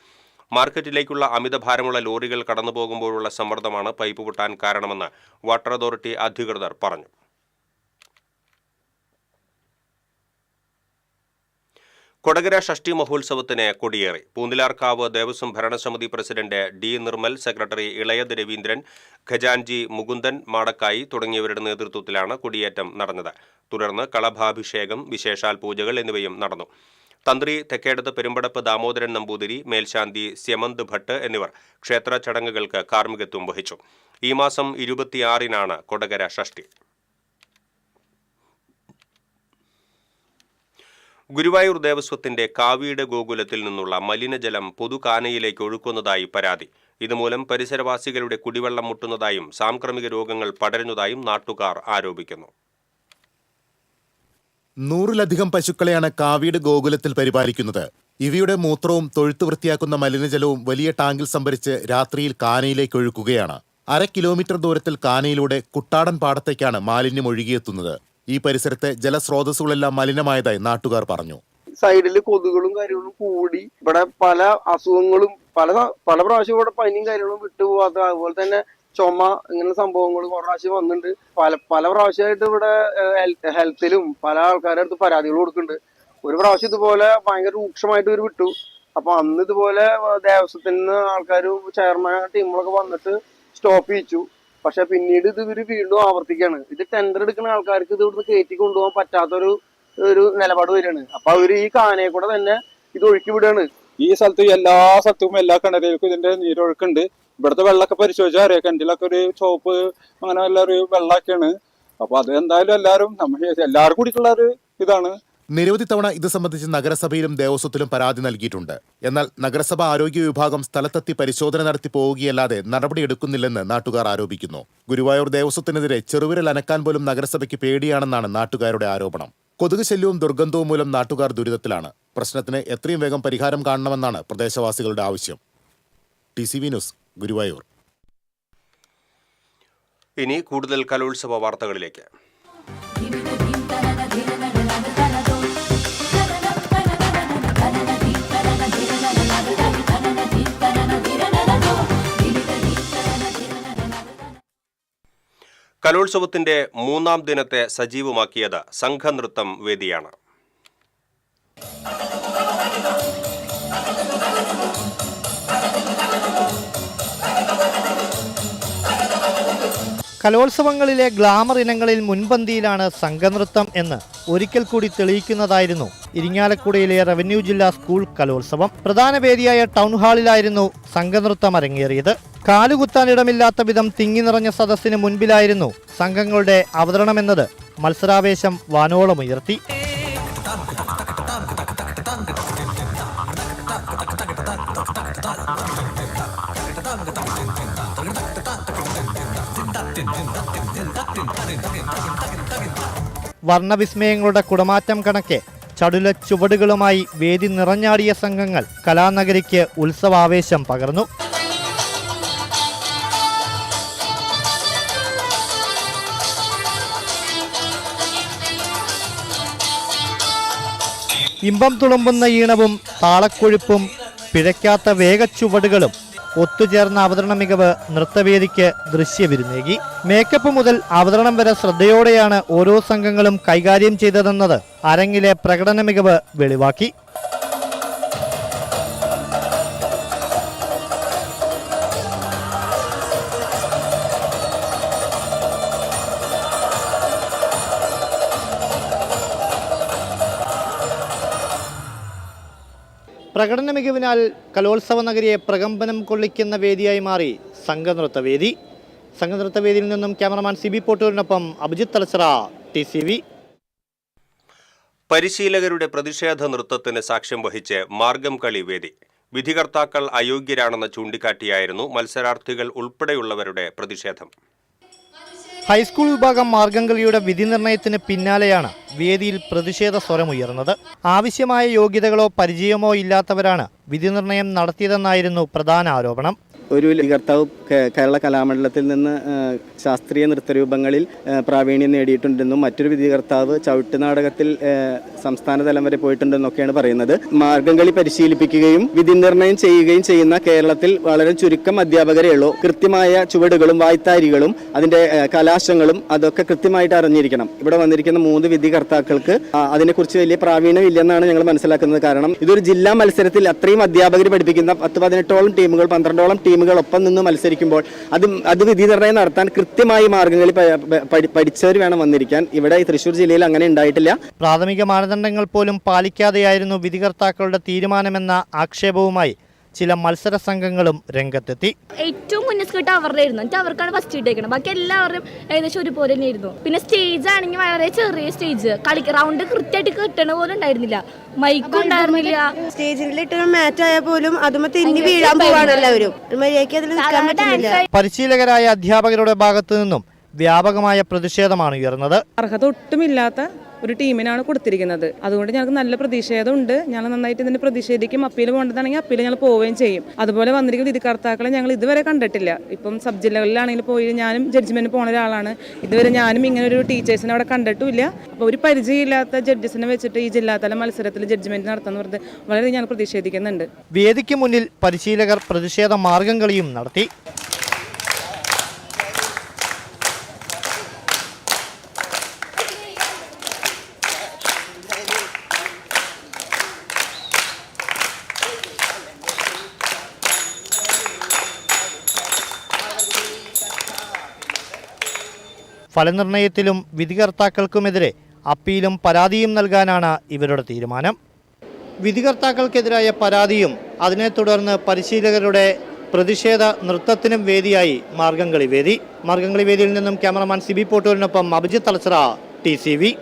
മാർക്കറ്റിലേക്കുള്ള അമിതഭാരമുള്ള ലോറികൾ കടന്നുപോകുമ്പോഴുള്ള സമ്മർദ്ദമാണ് പൈപ്പ് പൊട്ടാൻ കാരണമെന്ന് വാട്ടർ അതോറിറ്റി അധികൃതർ പറഞ്ഞു. കൊടകര ഷഷ്ടി മഹോത്സവത്തിന് കൊടിയേറി. പൂന്തിലാർക്കാവ് ദേവസ്വം ഭരണസമിതി പ്രസിഡന്റ് ഡി നിർമ്മൽ, സെക്രട്ടറി ഇളയത് രവീന്ദ്രൻ, ഖജാൻജി മുകുന്ദൻ മാടക്കായി തുടങ്ങിയവരുടെ നേതൃത്വത്തിലാണ് കൊടിയേറ്റം നടന്നത്. തുടർന്ന് കളഭാഭിഷേകം, വിശേഷാൽ പൂജകൾ എന്നിവയും നടന്നു. തന്ത്രി തെക്കേടത്ത് പെരുമ്പടപ്പ് ദാമോദരൻ നമ്പൂതിരി, മേൽശാന്തി സ്യമന്ത് ഭട്ട് എന്നിവർ ക്ഷേത്ര ചടങ്ങുകൾക്ക് കാർമ്മികത്വം വഹിച്ചു. ഈ മാസം 26-നാണ് കൊടകര ഷഷ്ടി. ഗുരുവായൂർ ദേവസ്വത്തിന്റെ കാവീട് ഗോകുലത്തിൽ നിന്നുള്ള മലിനജലം പൊതുകാനയിലേക്ക് ഒഴുക്കുന്നതായി പരാതി. ഇതുമൂലം പരിസരവാസികളുടെ കുടിവെള്ളം മുട്ടുന്നതായും സാംക്രമിക രോഗങ്ങൾ പടരുന്നതായും നാട്ടുകാർ ആരോപിക്കുന്നു. 100-ലധികം പശുക്കളെയാണ് കാവീട് ഗോകുലത്തിൽ പരിപാലിക്കുന്നത്. ഇവയുടെ മൂത്രവും തൊഴുത്തു വൃത്തിയാക്കുന്ന മലിനജലവും വലിയ ടാങ്കിൽ സംഭരിച്ച് രാത്രിയിൽ കാനയിലേക്ക് ഒഴുക്കുകയാണ്. 1/2 കിലോമീറ്റർ ദൂരത്തിൽ കാനയിലൂടെ കുട്ടാടൻ പാടത്തേക്കാണ് മാലിന്യം ഒഴുകിയെത്തുന്നത്. ഈ പരിസരത്തെ ജലസ്രോതസ്സുകളെല്ലാം മലിനമായതായി നാട്ടുകാർ പറഞ്ഞു. സൈഡിൽ കൊതുകുകളും കാര്യങ്ങളും കൂടി ഇവിടെ പല അസുഖങ്ങളും പല പ്രാവശ്യം ഇവിടെ പനിയും കാര്യങ്ങളും വിട്ടുപോകാത്ത, അതുപോലെ തന്നെ ചുമ, ഇങ്ങനെ സംഭവങ്ങൾ കുറെ പ്രാവശ്യം വന്നിട്ടുണ്ട്. പല പ്രാവശ്യമായിട്ട് ഇവിടെ ഹെൽത്തിലും പല ആൾക്കാരുടെ അടുത്ത് പരാതികൾ കൊടുക്കുന്നുണ്ട്. ഒരു പ്രാവശ്യം ഇതുപോലെ ഭയങ്കര രൂക്ഷമായിട്ട് ഇവർ വിട്ടു. അപ്പൊ അന്ന് ഇതുപോലെ ദേവസ്വത്തിൽ നിന്ന് ആൾക്കാരും ചെയർമാൻ ടീമുകളൊക്കെ വന്നിട്ട് സ്റ്റോപ്പ് ചെയ്യിച്ചു. പക്ഷെ പിന്നീട് ഇത് ഇവര് വീണ്ടും ആവർത്തിക്കാണ്. ഇത് ടെൻഡർ എടുക്കുന്ന ആൾക്കാർക്ക് ഇത് ഇവിടുന്ന് കയറ്റി കൊണ്ടുപോകാൻ പറ്റാത്തൊരു നിലപാട് വരികയാണ്. അപ്പൊ അവര് ഈ കാനയെ കൂടെ തന്നെ ഇത് ഒഴുക്കി വിടുകയാണ്. ഈ സ്ഥലത്ത് എല്ലാ സ്ഥലത്തും എല്ലാ കിണറിലേക്കും ഇതിന്റെ നീരൊഴുക്കുണ്ട്. ഇവിടുത്തെ വെള്ളമൊക്കെ പരിശോധിച്ചാൽ അറിയാം, കിണറ്റിലൊക്കെ ഒരു ചോപ്പ് അങ്ങനെ ഒരു വെള്ളമൊക്കെയാണ്. അപ്പൊ അത് എന്തായാലും എല്ലാവർക്കും കൂടിയിട്ടുള്ള ഒരു ഇതാണ്. നിരവധി തവണ ഇത് സംബന്ധിച്ച് നഗരസഭയിലും ദേവസ്വത്തിലും പരാതി നൽകിയിട്ടുണ്ട്. എന്നാൽ നഗരസഭ ആരോഗ്യ വിഭാഗം സ്ഥലത്തെത്തി പരിശോധന നടത്തി പോവുകയല്ലാതെ നടപടിയെടുക്കുന്നില്ലെന്ന് നാട്ടുകാർ ആരോപിക്കുന്നു. ഗുരുവായൂർ ദേവസ്വത്തിനെതിരെ ചെറുവിരൽ അനക്കാൻ പോലും നഗരസഭയ്ക്ക് പേടിയാണെന്നാണ് നാട്ടുകാരുടെ ആരോപണം. കൊതുക് ശല്യവും ദുർഗന്ധവും മൂലം നാട്ടുകാർ ദുരിതത്തിലാണ്. പ്രശ്നത്തിന് എത്രയും വേഗം പരിഹാരം കാണണമെന്നാണ് പ്രദേശവാസികളുടെ ആവശ്യം. TCV news, Guruvayur. ഇനി കൂടുതൽ കലോത്സവ വാർത്തകളിലേക്ക്. കലോത്സവത്തിന്റെ 3-ാം ദിനത്തെ സജീവമാക്കിയത് സംഘനൃത്തം വേദിയാണ്. കലോത്സവങ്ങളിലെ ഗ്ലാമർ ഇനങ്ങളിൽ മുൻപന്തിയിലാണ് സംഘനൃത്തം എന്ന് ഒരിക്കൽ കൂടി തെളിയിക്കുന്നതായിരുന്നു ഇരിങ്ങാലക്കുടയിലെ റവന്യൂ ജില്ലാ സ്കൂൾ കലോത്സവം. പ്രധാന വേദിയായ ടൗൺ ഹാളിലായിരുന്നു സംഘനൃത്തം അരങ്ങേറിയത്. കാലുകുത്താനിടമില്ലാത്ത വിധം തിങ്ങി നിറഞ്ഞ സദസ്സിന് മുൻപിലായിരുന്നു സംഘങ്ങളുടെ അവതരണമെന്നത് മത്സരാവേശം വാനോളമുയർത്തി. വർണ്ണവിസ്മയങ്ങളുടെ കുടമാറ്റം കണക്കെ ചടുല ചുവടുകളുമായി വേദി നിറഞ്ഞാടിയ സംഘങ്ങൾ കലാനഗരിക്ക് ഉത്സവാവേശം പകർന്നു. ഇമ്പം തുളുമ്പുന്ന ഈണവും താളക്കൊഴുപ്പും പിഴയ്ക്കാത്ത വേഗച്ചുവടുകളും ഒത്തുചേർന്ന അവതരണ മികവ് നൃത്തവേദിക്ക് ദൃശ്യവിരുന്നേകി. മേക്കപ്പ് മുതൽ അവതരണം വരെ ശ്രദ്ധയോടെയാണ് ഓരോ സംഘങ്ങളും കൈകാര്യം ചെയ്തതെന്നത് അരങ്ങിലെ പ്രകടന മികവ് വെളിവാക്കി. പ്രകടന മികവിനാൽ കലോത്സവ നഗരിയെ പ്രകമ്പനം കൊള്ളിക്കുന്ന വേദിയായി മാറി സംഘനൃത്തവേദി. സംഘനൃത്തവേദിയിൽ നിന്നും ക്യാമറമാൻ CB പോട്ടൂരിനൊപ്പം അഭിജിത്ത് തലച്ചിറ, TCV. പരിശീലകരുടെ പ്രതിഷേധ നൃത്തത്തിന് സാക്ഷ്യം വഹിച്ച് മാർഗം കളി വേദി. വിധികർത്താക്കൾ അയോഗ്യരാണെന്ന് ചൂണ്ടിക്കാട്ടിയായിരുന്നു മത്സരാർത്ഥികൾ ഉൾപ്പെടെയുള്ളവരുടെ പ്രതിഷേധം. ഹൈസ്കൂൾ വിഭാഗം മാർഗംകളിയുടെ വിധി നിർണയത്തിന് പിന്നാലെയാണ് വേദിയിൽ പ്രതിഷേധ സ്വരമുയർന്നത്. ആവശ്യമായ യോഗ്യതകളോ പരിചയമോ ഇല്ലാത്തവരാണ് വിധി നിർണയം നടത്തിയതെന്നായിരുന്നു പ്രധാന ആരോപണം. ഒരു വിധികർത്താവ് കേരള കലാമണ്ഡലത്തിൽ നിന്ന് ശാസ്ത്രീയ നൃത്തരൂപങ്ങളിൽ പ്രാവീണ്യം നേടിയിട്ടുണ്ടെന്നും മറ്റൊരു വിധികർത്താവ് ചവിട്ട് നാടകത്തിൽ സംസ്ഥാന തലം വരെ പോയിട്ടുണ്ടെന്നൊക്കെയാണ് പറയുന്നത്. മാർഗംകളി പരിശീലിപ്പിക്കുകയും വിധി നിർണയം ചെയ്യുകയും ചെയ്യുന്ന കേരളത്തിൽ വളരെ ചുരുക്കം അധ്യാപകരേ ഉള്ളൂ. കൃത്യമായ ചുവടുകളും വായ്ത്താരികളും അതിന്റെ കലാശങ്ങളും അതൊക്കെ കൃത്യമായിട്ട് അറിഞ്ഞിരിക്കണം. ഇവിടെ വന്നിരിക്കുന്ന 3 വിധികർത്താക്കൾക്ക് അതിനെക്കുറിച്ച് വലിയ പ്രാവീണ്യം ഇല്ലെന്നാണ് ഞങ്ങൾ മനസ്സിലാക്കുന്നത്. കാരണം ഇതൊരു ജില്ലാ മത്സരത്തിൽ അത്രയും അധ്യാപകർ പഠിപ്പിക്കുന്ന 10-18ഓളം ടീമുകൾ 12ഓളം ടീമുകൾ ഒപ്പം നിന്ന് മത്സരിക്കുമ്പോൾ അത് വിധി നിർണയം നടത്താൻ കൃത്യമായി മാർഗംകളി പഠിച്ചവർ വേണം വന്നിരിക്കാൻ. ഇവിടെ തൃശ്ശൂർ ജില്ലയിൽ അങ്ങനെ ഉണ്ടായിട്ടില്ല. പ്രാഥമിക മാനദണ്ഡങ്ങൾ പോലും പാലിക്കാതെയായിരുന്നു വിധികർത്താക്കളുടെ തീരുമാനമെന്ന ആക്ഷേപവുമായി ചില മത്സര സംഘങ്ങളും രംഗത്തെത്തി. ഏറ്റവും മുന്നേ അവരുടെ ആയിരുന്നു, എന്നിട്ട് അവർക്കാണ് ഫസ്റ്റ് ഇട്ടേക്കണം. ബാക്കി എല്ലാവരും ഏകദേശം ഒരുപോലെ തന്നെയായിരുന്നു. പിന്നെ സ്റ്റേജ് ആണെങ്കിൽ വളരെ ചെറിയ സ്റ്റേജ്, റൗണ്ട് കൃത്യമായിട്ട് കിട്ടണ പോലും ഉണ്ടായിരുന്നില്ല, മൈക്കും ഉണ്ടായിരുന്നില്ല. സ്റ്റേജിലിട്ട് മാച്ച് ആയാൽ പോലും അതും തെന്നി വീഴാൻ പോവാണ് എല്ലാവരും. പരിശീലകരായ അധ്യാപകരുടെ ഭാഗത്തു നിന്നും വ്യാപകമായ പ്രതിഷേധമാണ് ഉയർന്നത്. അർഹത ഒട്ടുമില്ലാത്ത ഒരു ടീമിനാണ് കൊടുത്തിരിക്കുന്നത്. അതുകൊണ്ട് ഞങ്ങൾക്ക് നല്ല പ്രതിഷേധമുണ്ട്. ഞങ്ങൾ നന്നായിട്ട് ഇതിന് പ്രതിഷേധിക്കും. അപ്പീൽ പോകേണ്ടതാണെങ്കിൽ അപ്പീൽ ഞങ്ങൾ പോവുകയും ചെയ്യും. അതുപോലെ വന്നിരിക്കുന്ന വിധികർത്താക്കളെ ഞങ്ങൾ ഇതുവരെ കണ്ടിട്ടില്ല. ഇപ്പം സബ് ജില്ലകളിലാണെങ്കിൽ പോയി ഞാനും ജഡ്ജ്മെന്റ് പോണ ഒരാളാണ്. ഇതുവരെ ഞാനും ഇങ്ങനെ ഒരു ടീച്ചേഴ്സിനെ അവിടെ കണ്ടിട്ടുമില്ല. അപ്പോൾ ഒരു പരിചയമില്ലാത്ത ജഡ്ജസിനെ വെച്ചിട്ട് ഈ ജില്ലാതല മത്സരത്തിൽ ജഡ്ജ്മെന്റ് നടത്താന്ന് പറഞ്ഞത് വളരെ ഞങ്ങൾ പ്രതിഷേധിക്കുന്നുണ്ട്. വേദിക്ക് മുന്നിൽ പരിശീലകർ പ്രതിഷേധ മാർഗംകളിയും നടത്തി. ഫലനിർണയത്തിലും വിധികർത്താക്കൾക്കുമെതിരെ അപ്പീലും പരാതിയും നൽകാനാണ് ഇവരുടെ തീരുമാനം. വിധികർത്താക്കൾക്കെതിരായ പരാതിയും അതിനെ തുടർന്ന് പരിശീലകരുടെ പ്രതിഷേധ നൃത്തത്തിനും വേദിയായി മാർഗംകളി വേദി. മാർഗംകളി വേദിയിൽ നിന്നും ക്യാമറമാൻ സിബി പോട്ടൂരിനൊപ്പം അഭിജിത്ത് തലച്ചിറ, TCV.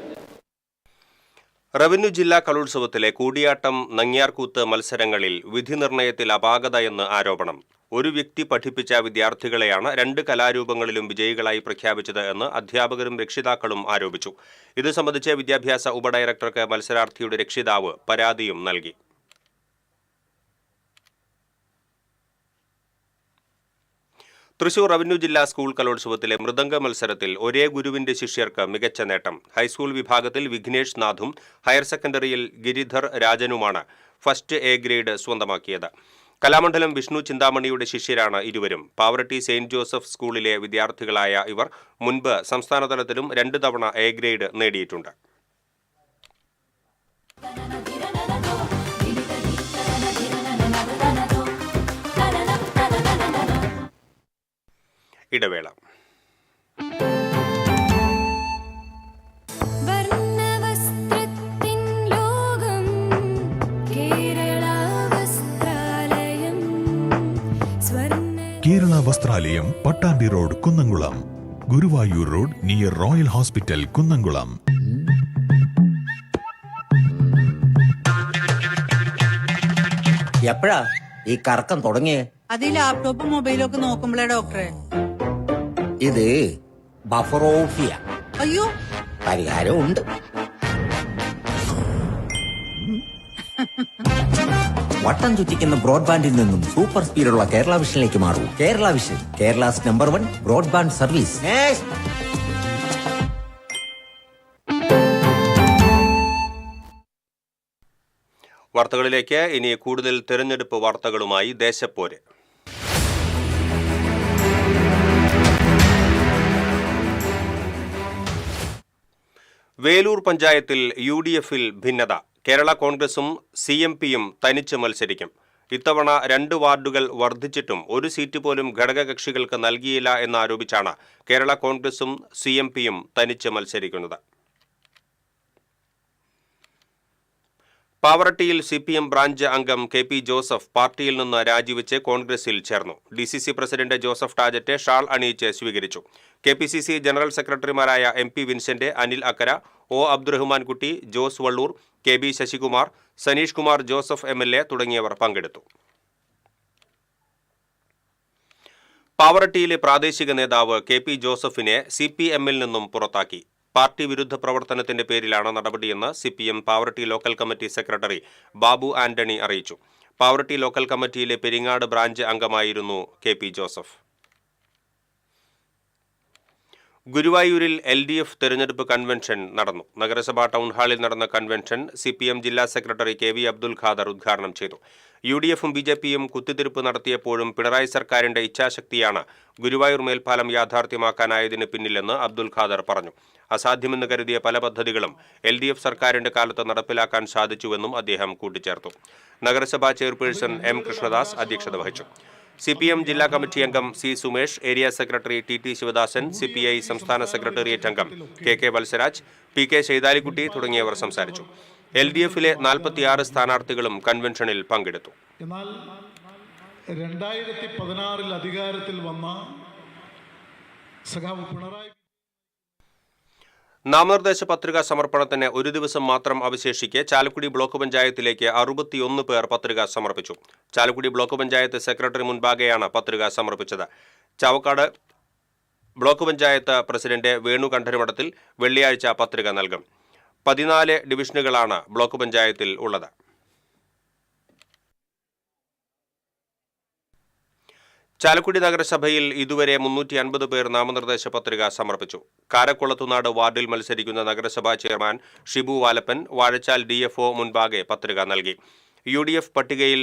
റവന്യൂ ജില്ലാ കലോത്സവത്തിലെ കൂടിയാട്ടം, നങ്ങ്യാർകൂത്ത് മത്സരങ്ങളിൽ വിധി നിർണയത്തിൽ അപാകതയെന്ന് ആരോപണം. ഒരു വ്യക്തി പഠിപ്പിച്ച വിദ്യാർത്ഥികളെയാണ് 2 കലാരൂപങ്ങളിലും വിജയികളായി പ്രഖ്യാപിച്ചത് എന്ന് അധ്യാപകരും രക്ഷിതാക്കളും ആരോപിച്ചു. ഇത് സംബന്ധിച്ച് വിദ്യാഭ്യാസ ഉപഡയറക്ടർക്ക് മത്സരാർത്ഥിയുടെ രക്ഷിതാവ് പരാതിയും നൽകി. തൃശൂർ റവന്യൂ ജില്ലാ സ്കൂൾ കലോത്സവത്തിലെ മൃദംഗ മത്സരത്തിൽ ഒരേ ഗുരുവിന്റെ ശിഷ്യർക്ക് മികച്ച നേട്ടം. ഹൈസ്കൂൾ വിഭാഗത്തിൽ വിഘ്നേഷ് നാഥും ഹയർ സെക്കൻഡറിയിൽ ഗിരിധർ രാജനുമാണ് ഫസ്റ്റ് A ഗ്രേഡ് സ്വന്തമാക്കിയത്. കലാമണ്ഡലം വിഷ്ണു ചിന്താമണിയുടെ ശിഷ്യരാണ് ഇരുവരും. പാവറട്ടി സെയിന്റ് ജോസഫ് സ്കൂളിലെ വിദ്യാർത്ഥികളായ ഇവർ മുൻപ് സംസ്ഥാനതലത്തിലും 2 തവണ A ഗ്രേഡ് നേടിയിട്ടുണ്ട്. ഇടവേള. Kerala Vastralayam, Pattambi road, Kunnamkulam. Guruvayur road near royal hospital, Kunnamkulam. എപ്പോഴാ ഈ കറക്കം തുടങ്ങിയേ? അത് ഈ ലാപ്ടോപ്പും മൊബൈലും ഒക്കെ നോക്കുമ്പോഴേ ഡോക്ടറെ. ഇത് ബഫറോഫിയ. അയ്യോ, പരിഹാരം ഉണ്ട്. വട്ടം ചുറ്റിക്കുന്ന ബ്രോഡ്ബാൻഡിൽ നിന്നും സൂപ്പർ സ്പീഡുള്ള കേരള വിഷനിലേക്ക് മാറൂ. Kerala Vision, Kerala's number 1 broadband service. വാർത്തകളിലേക്ക്. ഇനി കൂടുതൽ തെരഞ്ഞെടുപ്പ് വാർത്തകളുമായി ദേശപ്പോര്. വേലൂർ പഞ്ചായത്തിൽ UDFൽ ഭിന്നത. കേരള കോൺഗ്രസും CMPയും തനിച്ച് മത്സരിക്കും. ഇത്തവണ 2 വാർഡുകൾ വർദ്ധിച്ചിട്ടും ഒരു സീറ്റ് പോലും ഘടകകക്ഷികൾക്ക് നൽകിയില്ല എന്നാരോപിച്ചാണ് കേരള കോൺഗ്രസും CMPയും തനിച്ച് മത്സരിക്കുന്നത്. പാവറട്ടിയിൽ CPM ബ്രാഞ്ച് അംഗം KP ജോസഫ് പാർട്ടിയിൽ നിന്ന് രാജിവെച്ച് കോൺഗ്രസിൽ ചേർന്നു. DCC പ്രസിഡന്റ് ജോസഫ് ടാജറ്റെ ഷാൾ അണിയിച്ച് സ്വീകരിച്ചു. KPCC ജനറൽ സെക്രട്ടറിമാരായ MP Vincent, Anil Akkara, O Abdurahman Kutty, Jose Valloor, KB Sasikumar, Saneesh Kumar Joseph MLA തുടങ്ങിയവർ പങ്കെടുത്തു. പാവറട്ടിയിലെ പ്രാദേശിക നേതാവ് KP ജോസഫിനെ CPM-ൽ നിന്നും പുറത്താക്കി. പാർട്ടി വിരുദ്ധ പ്രവർത്തനത്തിന്റെ പേരിലാണ് നടപടിയെന്ന് CPM Pavaratti local committee secretary Babu Antony അറിയിച്ചു. പാവറട്ടി ലോക്കൽ കമ്മിറ്റിയിലെ പെരിങ്ങാട് ബ്രാഞ്ച് അംഗമായിരുന്നു KP ജോസഫ്. ഗുരുവായൂരിൽ LDF തെരഞ്ഞെടുപ്പ് കൺവെൻഷൻ നടന്നു. നഗരസഭാ ടൗൺഹാളിൽ നടന്ന കൺവെൻഷൻ CPM ജില്ലാ സെക്രട്ടറി KV അബ്ദുൽ ഖാദർ ഉദ്ഘാടനം ചെയ്തു. UDF-ഉം BJP-യും കുത്തിത്തിരിപ്പ് നടത്തിയപ്പോഴും പിണറായി സർക്കാരിന്റെ ഇച്ഛാശക്തിയാണ് ഗുരുവായൂർ മേൽപ്പാലം യാഥാർത്ഥ്യമാക്കാനായതിന് പിന്നിലെന്ന് അബ്ദുൽ ഖാദർ പറഞ്ഞു. അസാധ്യമെന്ന് കരുതിയ പല പദ്ധതികളും LDF സർക്കാരിന്റെ കാലത്ത് നടപ്പിലാക്കാൻ സാധിച്ചുവെന്നും അദ്ദേഹം കൂട്ടിച്ചേർത്തു. നഗരസഭാ ചെയർപേഴ്സൺ M കൃഷ്ണദാസ് അധ്യക്ഷത വഹിച്ചു. CPM ജില്ലാ കമ്മിറ്റി അംഗം C Sumesh, area secretary TT Sivadasan, CPI സംസ്ഥാന സെക്രട്ടേറിയറ്റ് അംഗം KK വത്സരാജ്, PK ശൈതാലിക്കുട്ടി തുടങ്ങിയവർ സംസാരിച്ചു. LDF-ലെ 46 സ്ഥാനാർത്ഥികളും കൺവെൻഷനിൽ പങ്കെടുത്തു. എന്നാൽ 2016 അധികാരത്തിൽ വന്ന സഖാവ് പിണറായി നാമനിർദ്ദേശ പത്രിക സമർപ്പണത്തിന് ഒരു ദിവസം മാത്രം അവശേഷിക്കെ ചാലക്കുടി ബ്ലോക്ക് പഞ്ചായത്തിലേക്ക് 61 പേർ പത്രിക സമർപ്പിച്ചു. ചാലക്കുടി ബ്ലോക്ക് പഞ്ചായത്ത് സെക്രട്ടറി മുൻപാകെയാണ് പത്രിക സമർപ്പിച്ചത്. ചാവക്കാട് ബ്ലോക്ക് പഞ്ചായത്ത് പ്രസിഡന്റ് വേണു കണ്ഠരമഠത്തിൽ വെള്ളിയാഴ്ച പത്രിക നൽകും. 14 ഡിവിഷനുകളാണ് ബ്ലോക്ക് പഞ്ചായത്തിൽ ഉള്ളത്. ചാലക്കുടി നഗരസഭയിൽ ഇതുവരെ 350 പേർ നാമനിർദ്ദേശ പത്രിക സമർപ്പിച്ചു. കാരക്കുളത്തുനാട് വാർഡിൽ മത്സരിക്കുന്ന നഗരസഭാ ചെയർമാൻ ഷിബു വാലപ്പൻ വാഴച്ചാൽ DFO മുൻപാകെ പത്രിക നൽകി. UDF പട്ടികയിൽ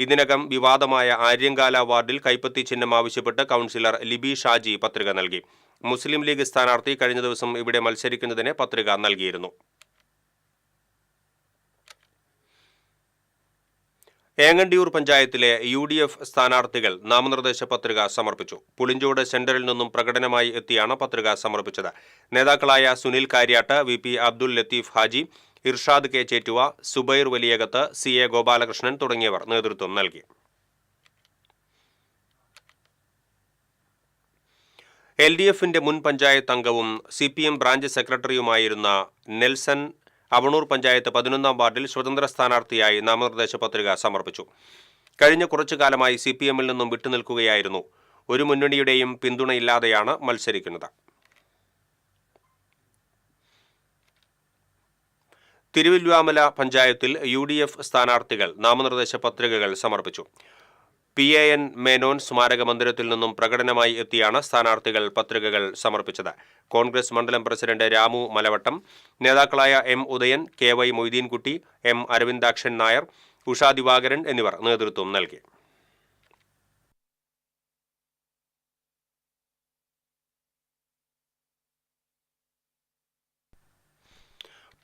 ഇതിനകം വിവാദമായ ആര്യങ്കാല വാർഡിൽ കൈപ്പത്തി ചിഹ്നം ആവശ്യപ്പെട്ട് കൗൺസിലർ ലിബി ഷാജി പത്രിക നൽകി. മുസ്ലിം ലീഗ് സ്ഥാനാർത്ഥി കഴിഞ്ഞ ദിവസം ഇവിടെ മത്സരിക്കുന്നതിന് പത്രിക നൽകിയിരുന്നു. ഏങ്ങണ്ടിയൂർ പഞ്ചായത്തിലെ UDF സ്ഥാനാർത്ഥികൾ നാമനിർദ്ദേശ പത്രിക സമർപ്പിച്ചു. പുളിഞ്ചോട് സെന്ററിൽ നിന്നും പ്രകടനമായി എത്തിയാണ് പത്രിക സമർപ്പിച്ചത്. നേതാക്കളായ Sunil Kariat, VP Abdul Latheef Haji, Irshad K Chettuva, Zubair Valiyakath, CA Gopalakrishnan തുടങ്ങിയവർ നേതൃത്വം നൽകി. LDF-ന്റെ മുൻ പഞ്ചായത്ത് അംഗവും CPM ബ്രാഞ്ച് സെക്രട്ടറിയുമായിരുന്ന നെൽസൺ അവണൂർ പഞ്ചായത്ത് 11-ാം വാർഡിൽ സ്വതന്ത്ര സ്ഥാനാർത്ഥിയായി നാമനിർദ്ദേശ പത്രിക സമർപ്പിച്ചു. കഴിഞ്ഞ കുറച്ചു കാലമായി CPM-ൽ നിന്നും വിട്ടുനിൽക്കുകയായിരുന്നു. ഒരു മുന്നണിയുടെയും പിന്തുണയില്ലാതെയാണ് മത്സരിക്കുന്നത്. തിരുവല്വാമല പഞ്ചായത്തിൽ UDF സ്ഥാനാർത്ഥികൾ നാമനിർദ്ദേശ പത്രികകൾ സമർപ്പിച്ചു. PAN മേനോൻ സ്മാരക മന്ദിരത്തിൽ നിന്നും പ്രകടനമായി എത്തിയാണ് സ്ഥാനാർത്ഥികൾ പത്രികകൾ സമർപ്പിച്ചത്. കോൺഗ്രസ് മണ്ഡലം പ്രസിഡന്റ് രാമു മലവട്ടം, നേതാക്കളായ M Udayan, KY Moideenkutty, M Aravindakshan Nair, Usha Divakaran എന്നിവർ നേതൃത്വം നൽകി.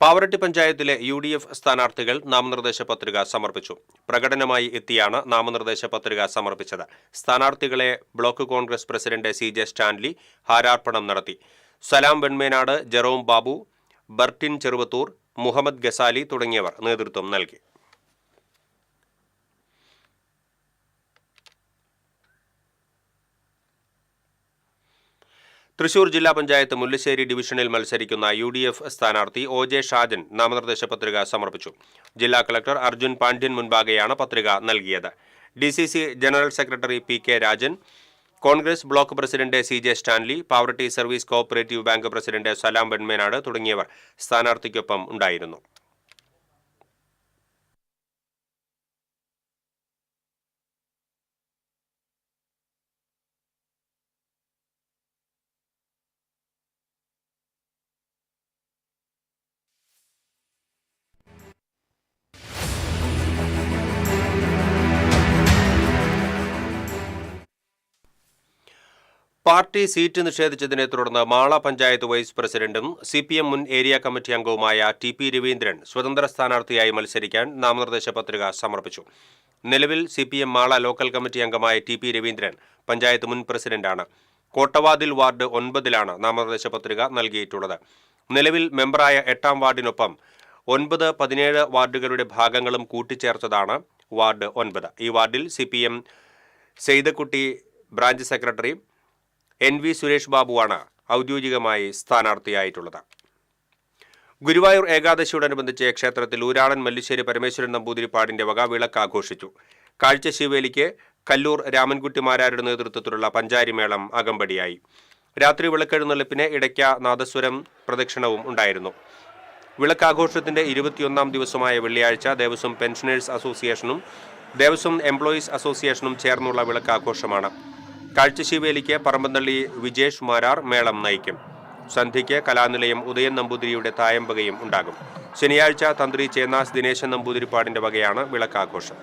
പാവറട്ടി പഞ്ചായത്തിലെ UDF സ്ഥാനാർത്ഥികൾ നാമനിർദ്ദേശ പത്രിക സമർപ്പിച്ചു. പ്രകടനമായി എത്തിയാണ് നാമനിർദ്ദേശ പത്രിക സമർപ്പിച്ചത്. സ്ഥാനാർത്ഥികളെ block Congress president CJ Stanley ഹാരാർപ്പണം നടത്തി. സലാം വെൺമേനാട്, ജെറോം ബാബു, ബർട്ടിൻ ചെറുവത്തൂർ, മുഹമ്മദ് ഗസാലി തുടങ്ങിയവർ നേതൃത്വം നൽകി. തൃശൂർ ജില്ലാ പഞ്ചായത്ത് മുല്ലശ്ശേരി ഡിവിഷനിൽ മത്സരിക്കുന്ന UDF സ്ഥാനാർത്ഥി OJ ഷാജൻ നാമനിർദ്ദേശ പത്രിക സമർപ്പിച്ചു. ജില്ലാ കളക്ടർ അർജുൻ പാണ്ഡ്യൻ മുൻപാകെയാണ് പത്രിക നൽകിയത്. DCC general secretary PK Rajan, Congress block president CJ Stanley, Pavaratty service cooperative bank president Salam Venmenad തുടങ്ങിയവർ സ്ഥാനാർത്ഥിക്കൊപ്പം ഉണ്ടായിരുന്നു. പാർട്ടി സീറ്റ് നിഷേധിച്ചതിനെ തുടർന്ന് മാള പഞ്ചായത്ത് വൈസ് പ്രസിഡന്റും CPM മുൻ ഏരിയ കമ്മിറ്റി അംഗവുമായ TP രവീന്ദ്രൻ സ്വതന്ത്ര സ്ഥാനാർത്ഥിയായി മത്സരിക്കാൻ നാമനിർദ്ദേശ പത്രിക സമർപ്പിച്ചു. നിലവിൽ CPM മാള ലോക്കൽ കമ്മിറ്റി അംഗമായ TP രവീന്ദ്രൻ പഞ്ചായത്ത് മുൻ പ്രസിഡന്റാണ്. കോട്ടവാതിൽ വാർഡ് 9-ലാണ് നാമനിർദ്ദേശ പത്രിക നൽകിയിട്ടുള്ളത്. നിലവിൽ മെമ്പറായ 8-ാം വാർഡിനൊപ്പം 9, 17 വാർഡുകളുടെ ഭാഗങ്ങളും കൂട്ടിച്ചേർത്തതാണ് വാർഡ് 9. ഈ വാർഡിൽ CPM Seythakutty branch secretary NV Suresh ബാബുവാണ് ഔദ്യോഗികമായി സ്ഥാനാർത്ഥിയായിട്ടുള്ളത്. ഗുരുവായൂർ ഏകാദശിയോടനുബന്ധിച്ച് ക്ഷേത്രത്തിൽ ഊരാളൻ മല്ലിശ്ശേരി പരമേശ്വരൻ നമ്പൂതിരിപ്പാടിന്റെ വക വിളക്ക് ആഘോഷിച്ചു. കാഴ്ച ശിവേലിക്ക് കല്ലൂർ രാമൻകുട്ടിമാരാരുടെ നേതൃത്വത്തിലുള്ള പഞ്ചാരിമേളം അകമ്പടിയായി. രാത്രി വിളക്കെഴുന്നള്ളിപ്പിന് ഇടയ്ക്ക നാദസ്വരം പ്രദക്ഷിണവും ഉണ്ടായിരുന്നു. വിളക്കാഘോഷത്തിന്റെ 21ാം ദിവസമായ വെള്ളിയാഴ്ച ദേവസ്വം പെൻഷനേഴ്സ് അസോസിയേഷനും ദേവസ്വം എംപ്ലോയീസ് അസോസിയേഷനും ചേർന്നുള്ള വിളക്കാഘോഷമാണ്. കാഴ്ചശിവേലിക്ക് പറമ്പന്തള്ളി വിജേഷ് മാരാർ മേളം നയിക്കും. സന്ധ്യയ്ക്ക് കലാനിലയം ഉദയൻ നമ്പൂതിരിയുടെ തായമ്പകയും ഉണ്ടാകും. ശനിയാഴ്ച തന്ത്രി ചേന്നാസ് ദിനേശൻ നമ്പൂതിരിപ്പാടിന്റെ വകയാണ് വിളക്കാഘോഷം.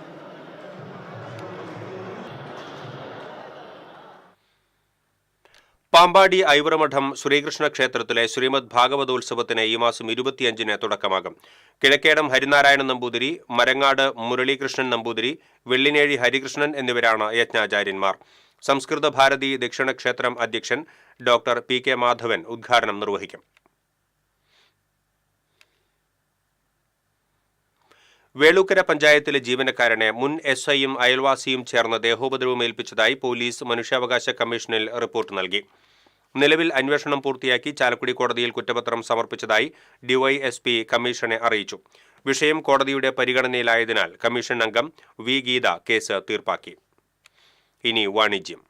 പാമ്പാടി ഐവറമഠം ശ്രീകൃഷ്ണ ക്ഷേത്രത്തിലെ ശ്രീമദ് ഭാഗവതോത്സവത്തിന് ഈ മാസം 25-ന് തുടക്കമാകും. കിഴക്കേടം ഹരിനാരായണൻ നമ്പൂതിരി, മരങ്ങാട് മുരളീകൃഷ്ണൻ നമ്പൂതിരി, വെള്ളിനേഴി ഹരികൃഷ്ണൻ എന്നിവരാണ് യജ്ഞാചാര്യന്മാർ. സംസ്കൃത ഭാരതി ദക്ഷിണ ക്ഷേത്രം അധ്യക്ഷൻ ഡോക്ടർ PK മാധവൻ ഉദ്ഘാടനം നിർവഹിക്കും. വേളൂക്കര പഞ്ചായത്തിലെ ജീവനക്കാരനെ മുൻ SIയും അയൽവാസിയും ചേർന്ന് ദേഹോപദ്രവമേൽപ്പിച്ചതായി പോലീസ് മനുഷ്യാവകാശ കമ്മീഷനിൽ റിപ്പോർട്ട് നൽകി. നിലവിൽ അന്വേഷണം പൂർത്തിയാക്കി ചാലക്കുടി കോടതിയിൽ കുറ്റപത്രം സമർപ്പിച്ചതായി DYSP കമ്മീഷനെ അറിയിച്ചു. വിഷയം കോടതിയുടെ പരിഗണനയിലായതിനാൽ കമ്മീഷൻ അംഗം V ഗീത കേസ് തീർപ്പാക്കി. ഇനി വാണിജ്യം.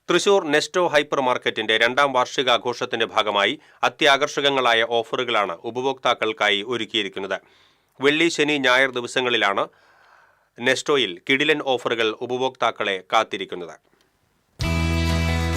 തൃശൂർ നെസ്റ്റോ ഹൈപ്പർ മാർക്കറ്റിന്റെ 2ാം വാർഷികാഘോഷത്തിന്റെ ഭാഗമായി അത്യാകർഷകങ്ങളായ ഓഫറുകളാണ് ഉപഭോക്താക്കൾക്കായി ഒരുക്കിയിരിക്കുന്നത്. വെള്ളി, ശനി, ഞായർ ദിവസങ്ങളിലാണ് നെസ്റ്റോയിൽ കിടിലൻ ഓഫറുകൾ ഉപഭോക്താക്കളെ കാത്തിരിക്കുന്നത്.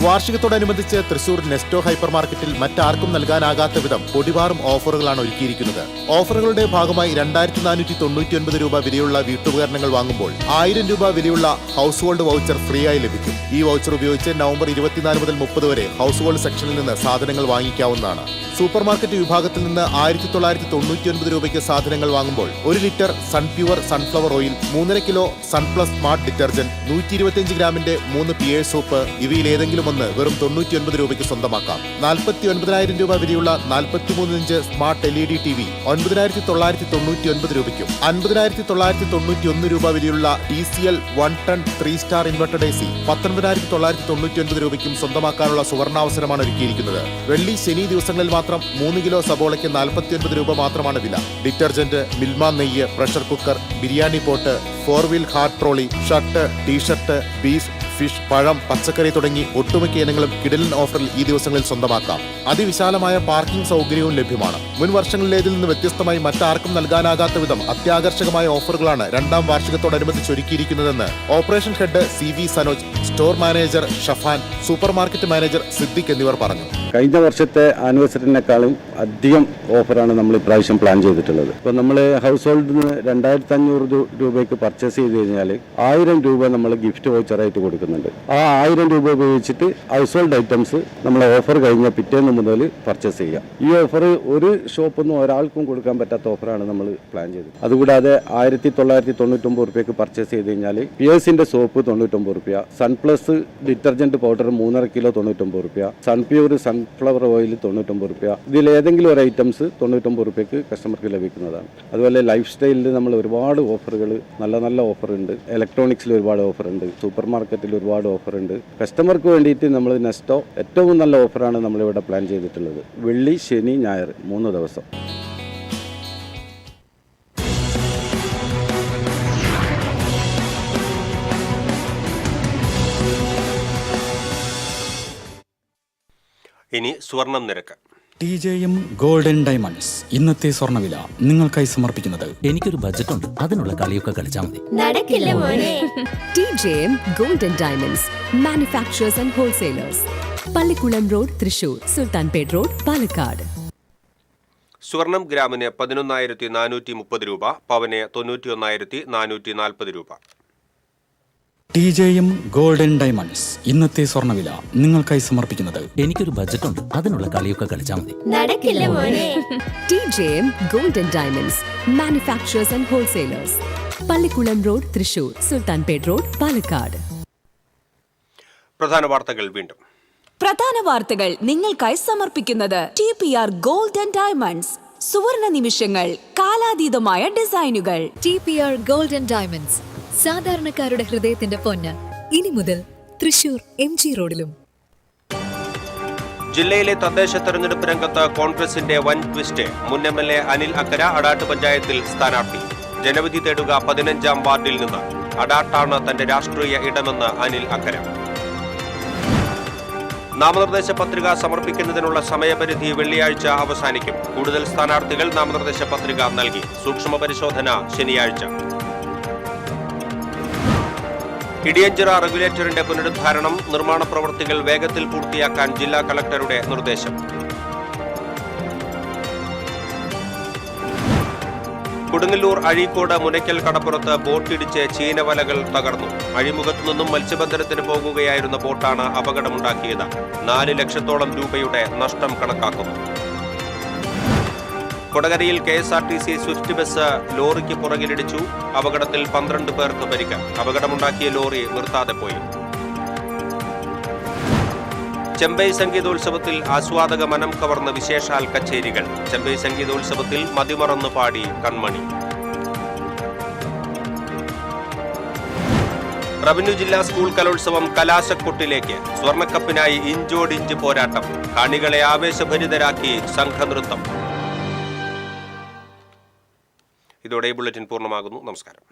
വാർഷികത്തോടനുബന്ധിച്ച് തൃശൂർ നെസ്റ്റോ ഹൈപ്പർ മാർക്കറ്റിൽ മറ്റാർക്കും നൽകാനാകാത്ത വിധം പൊടിവാറും ഓഫറുകളാണ് ഒരുക്കിയിരിക്കുന്നത്. ഓഫറുകളുടെ ഭാഗമായി 2499 രൂപ വിലയുള്ള വീട്ടുപകരണങ്ങൾ വാങ്ങുമ്പോൾ 1000 രൂപ വിലയുള്ള ഹൗസ് ഹോൾഡ് വൗച്ചർ ഫ്രീ ആയി ലഭിക്കും. ഈ വൗച്ചർ ഉപയോഗിച്ച് നവംബർ 24 മുതൽ 30 വരെ ഹൗസ് ഹോൾഡ് സെക്ഷനിൽ നിന്ന് സാധനങ്ങൾ വാങ്ങിക്കാവുന്നതാണ്. സൂപ്പർ മാർക്കറ്റ് വിഭാഗത്തിൽ നിന്ന് 1999 രൂപയ്ക്ക് സാധനങ്ങൾ വാങ്ങുമ്പോൾ 1 litre Sunpure sunflower oil, 3.5 kilo Sunplus smart detergent, 125 ഗ്രാമിന്റെ 3 പിയേഴ്സ് സോപ്പ് ഇവയിൽ ഏതെങ്കിലും ഒന്ന് വെറും 99 രൂപയ്ക്ക് സ്വന്തമാക്കാം. 49,000 രൂപ വിലയുള്ള 43 ഇഞ്ച് സ്മാർട്ട് LED TV 9,999 രൂപയ്ക്കും 50,991 രൂപ വിലയുള്ള TCL 1 ton 3 star inverted AC 19,999 രൂപയ്ക്കും സ്വന്തമാക്കാനുള്ള സുവർണാവസരമാണ് ഒരുക്കിയിരിക്കുന്നത്. വെള്ളി, ശനി ദിവസങ്ങളിൽ മാത്രം 3 കിലോ സബോളയ്ക്ക് 49 രൂപ മാത്രമാണ് വില. ഡിറ്റർജന്റ്, മിൽമ നെയ്യ്, pressure cooker, biryani pot, 4 wheel hard trolley, shirt, t-shirt, beef, fish, പഴം, പച്ചക്കറി തുടങ്ങി ഒട്ടുമിക്ക ഇനങ്ങളും കിടിലൻ ഓഫറിൽ ഈ ദിവസങ്ങളിൽ സ്വന്തമാക്കാം. അതിവിശാലമായ പാർക്കിംഗ് സൗകര്യവും ലഭ്യമാണ്. മുൻ വർഷങ്ങളിലേതിൽ നിന്ന് വ്യത്യസ്തമായി മറ്റാർക്കും നൽകാനാകാത്ത വിധം അത്യാകർഷകമായ ഓഫറുകളാണ് 2ാം വാർഷികത്തോടനുബന്ധിച്ച് ഒരുക്കിയിരിക്കുന്നതെന്ന് operation head CV Sanoj, store manager Shafan, super market manager Siddique എന്നിവർ പറഞ്ഞു. കഴിഞ്ഞ വർഷത്തെ ആനിവേഴ്സറിനേക്കാളും അധികം ഓഫറാണ് നമ്മൾ ഇപ്രാവശ്യം പ്ലാൻ ചെയ്തിട്ടുള്ളത്. ഇപ്പോൾ നമ്മൾ ഹൗസ് ഹോൾഡിന് 2500 രൂപയ്ക്ക് പർച്ചേസ് ചെയ്ത് കഴിഞ്ഞാൽ 1000 രൂപ നമ്മൾ ഗിഫ്റ്റ് വൗച്ചറായിട്ട് കൊടുക്കുന്നുണ്ട്. ആ 1000 രൂപ ഉപയോഗിച്ചിട്ട് ഹൗസ് ഹോൾഡ് ഐറ്റംസ് നമ്മൾ ഓഫർ കഴിഞ്ഞ പിറ്റേന്ന് മുതൽ പർച്ചേസ് ചെയ്യാം. ഈ ഓഫർ ഒരു ഷോപ്പൊന്നും ഒരാൾക്കും കൊടുക്കാൻ പറ്റാത്ത ഓഫറാണ് നമ്മൾ പ്ലാൻ ചെയ്തത്. അതുകൂടാതെ 1999 രൂപയ്ക്ക് പർച്ചേസ് ചെയ്ത് കഴിഞ്ഞാൽ പിയേഴ്സിന്റെ സോപ്പ് 99 രൂപ, സൺപ്ലസ് ഡിറ്റർജന്റ് പൗഡർ 3.5 കിലോ 99 രൂപ, സൺപ്യൂർ സൺഫ്ലവർ ഓയിൽ 99 രൂപ. ഇതിൽ ഏതെങ്കിലും ഒരു ഐറ്റംസ് 99 രൂപയ്ക്ക് കസ്റ്റമർക്ക് ലഭിക്കുന്നതാണ്. അതുപോലെ ലൈഫ് സ്റ്റൈലിൽ നമ്മൾ ഒരുപാട് ഓഫറുകൾ, നല്ല നല്ല ഓഫറുണ്ട്. ഇലക്ട്രോണിക്സിൽ ഒരുപാട് ഓഫറുണ്ട്. സൂപ്പർ മാർക്കറ്റിൽ ഒരുപാട് ഓഫറുണ്ട്. കസ്റ്റമർക്ക് വേണ്ടിയിട്ട് നമ്മൾ നെസ്റ്റോ ഏറ്റവും നല്ല ഓഫറാണ് നമ്മളിവിടെ പ്ലാൻ ചെയ്തിട്ടുള്ളത്. വെള്ളി, ശനി, ഞായർ 3 ദിവസം. ഇനി സ്വർണം നിരക്ക്. TJM ഗോൾഡൻ ഡയമണ്ട്സ് ഇന്നത്തെ സ്വർണ്ണവില നിങ്ങൾക്കായി സമർപ്പിക്കുന്നത്. എനിക്കൊരു ബജറ്റ് ഉണ്ട്, അതിനുള്ള കളിയൊക്കെ കളിച്ചാൽ മതി. നടക്കില്ല മോനെ. TJM golden diamonds manufacturers and wholesalers, Pallikulam road, Thrissur, Sultanpet road, Palakkad. സ്വർണം ഗ്രാമിന് 11,430 രൂപ, പവന് 91,440 രൂപ. TJM ഗോൾഡൻ ഡയമണ്ട്സ് ഇന്നത്തെ സ്വർണ്ണവില നിങ്ങൾക്കായി സമർപ്പിക്കുന്നത്. എനിക്കൊരു ബജറ്റ് ഉണ്ട്, അതിനുള്ള കളിയൊക്കെ കളിച്ചാൽ മതി. നടക്കില്ല മോനെ. TJM golden diamonds manufacturers and wholesalers, Pallikulam road Thrissur, Sultanpet road Palakkad. പ്രധാന വാർത്തകൾ വീണ്ടും. പ്രധാന വാർത്തകൾ നിങ്ങൾക്കായി സമർപ്പിക്കുന്നത് TPR ഗോൾഡ് ആൻഡ് ഡയമണ്ട്സ്. സുവർണ നിമിഷങ്ങൾ, കാലാതീതമായ ഡിസൈനുകൾ. TPR ഗോൾഡ് ആൻഡ് ഡയമണ്ട്സ്, സാധാരണക്കാരുടെ ഹൃദയത്തിന്റെ പൊന്ന്. ഇനി മുതൽ തൃശൂർ MG റോഡിലും. ജില്ലയിലെ തദ്ദേശ തെരഞ്ഞെടുപ്പ് രംഗത്ത് കോൺഗ്രസിന്റെ വൻ ട്വിസ്റ്റ്. മുൻ MLA അനിൽ അക്കര അടാട്ട് പഞ്ചായത്തിൽ സ്ഥാനാർത്ഥി. ജനവിധി തേടുക 15-ാം വാർഡിൽ നിന്ന്. അടാട്ടാണ് തന്റെ രാഷ്ട്രീയ ഇടമെന്ന് അനിൽ അക്കര. നാമനിർദ്ദേശ പത്രിക സമർപ്പിക്കുന്നതിനുള്ള സമയപരിധി വെള്ളിയാഴ്ച അവസാനിക്കും. കൂടുതൽ സ്ഥാനാർത്ഥികൾ നാമനിർദ്ദേശ പത്രിക നൽകി. സൂക്ഷ്മ പരിശോധന ശനിയാഴ്ച. ഇടിയഞ്ചിറ റെഗുലേറ്ററിന്റെ പുനരുദ്ധാരണം, നിർമ്മാണ പ്രവൃത്തികൾ വേഗത്തിൽ പൂർത്തിയാക്കാൻ ജില്ലാ കളക്ടറുടെ നിർദ്ദേശം. കൊടുങ്ങല്ലൂർ അഴീക്കോട് മുനയ്ക്കൽ കടപ്പുറത്ത് ബോട്ടിടിച്ച് ചീനവലകൾ തകർന്നു. അഴിമുഖത്തു നിന്നും മത്സ്യബന്ധനത്തിന് പോകുകയായിരുന്ന ബോട്ടാണ് അപകടമുണ്ടാക്കിയത്. 4 ലക്ഷത്തോളം രൂപയുടെ നഷ്ടം കണക്കാക്കുന്നു. കൊടകരയിൽ KSRTC സ്വിഫ്റ്റ് ബസ് ലോറിക്ക് പുറകിലിടിച്ചു. അപകടത്തിൽ 12 പേർക്ക് പരിക്ക്. അപകടമുണ്ടാക്കിയ ലോറി നിർത്താതെ പോയി. ചെമ്പൈ സംഗീതോത്സവത്തിൽ ആസ്വാദക മനം കവർന്ന വിശേഷാൽ കച്ചേരികൾ. ചെമ്പൈ സംഗീതോത്സവത്തിൽ മതിമറന്നു പാടി കൺമണി. റവന്യൂ ജില്ലാ സ്കൂൾ കലോത്സവം കലാശക്കൊട്ടിലേക്ക്. സ്വർണ്ണക്കപ്പിനായി ഇഞ്ചോടിഞ്ച് പോരാട്ടം. കാണികളെ ആവേശഭരിതരാക്കി സംഘനൃത്തം. ഇതോടെ ഈ ബുള്ളറ്റിൻ പൂർണ്ണമാകുന്നു. നമസ്കാരം.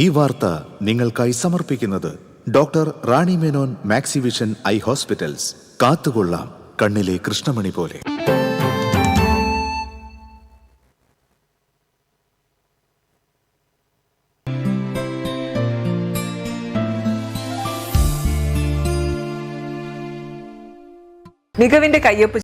ഈ വാർത്ത നിങ്ങൾക്കായി സമർപ്പിക്കുന്നത് doctor Rani Menon Maxivision I hospitals. കാത്തുകൊള്ളാം കണ്ണിലെ കൃഷ്ണമണി പോലെ. മികവിന്റെ കയ്യൊപ്പ്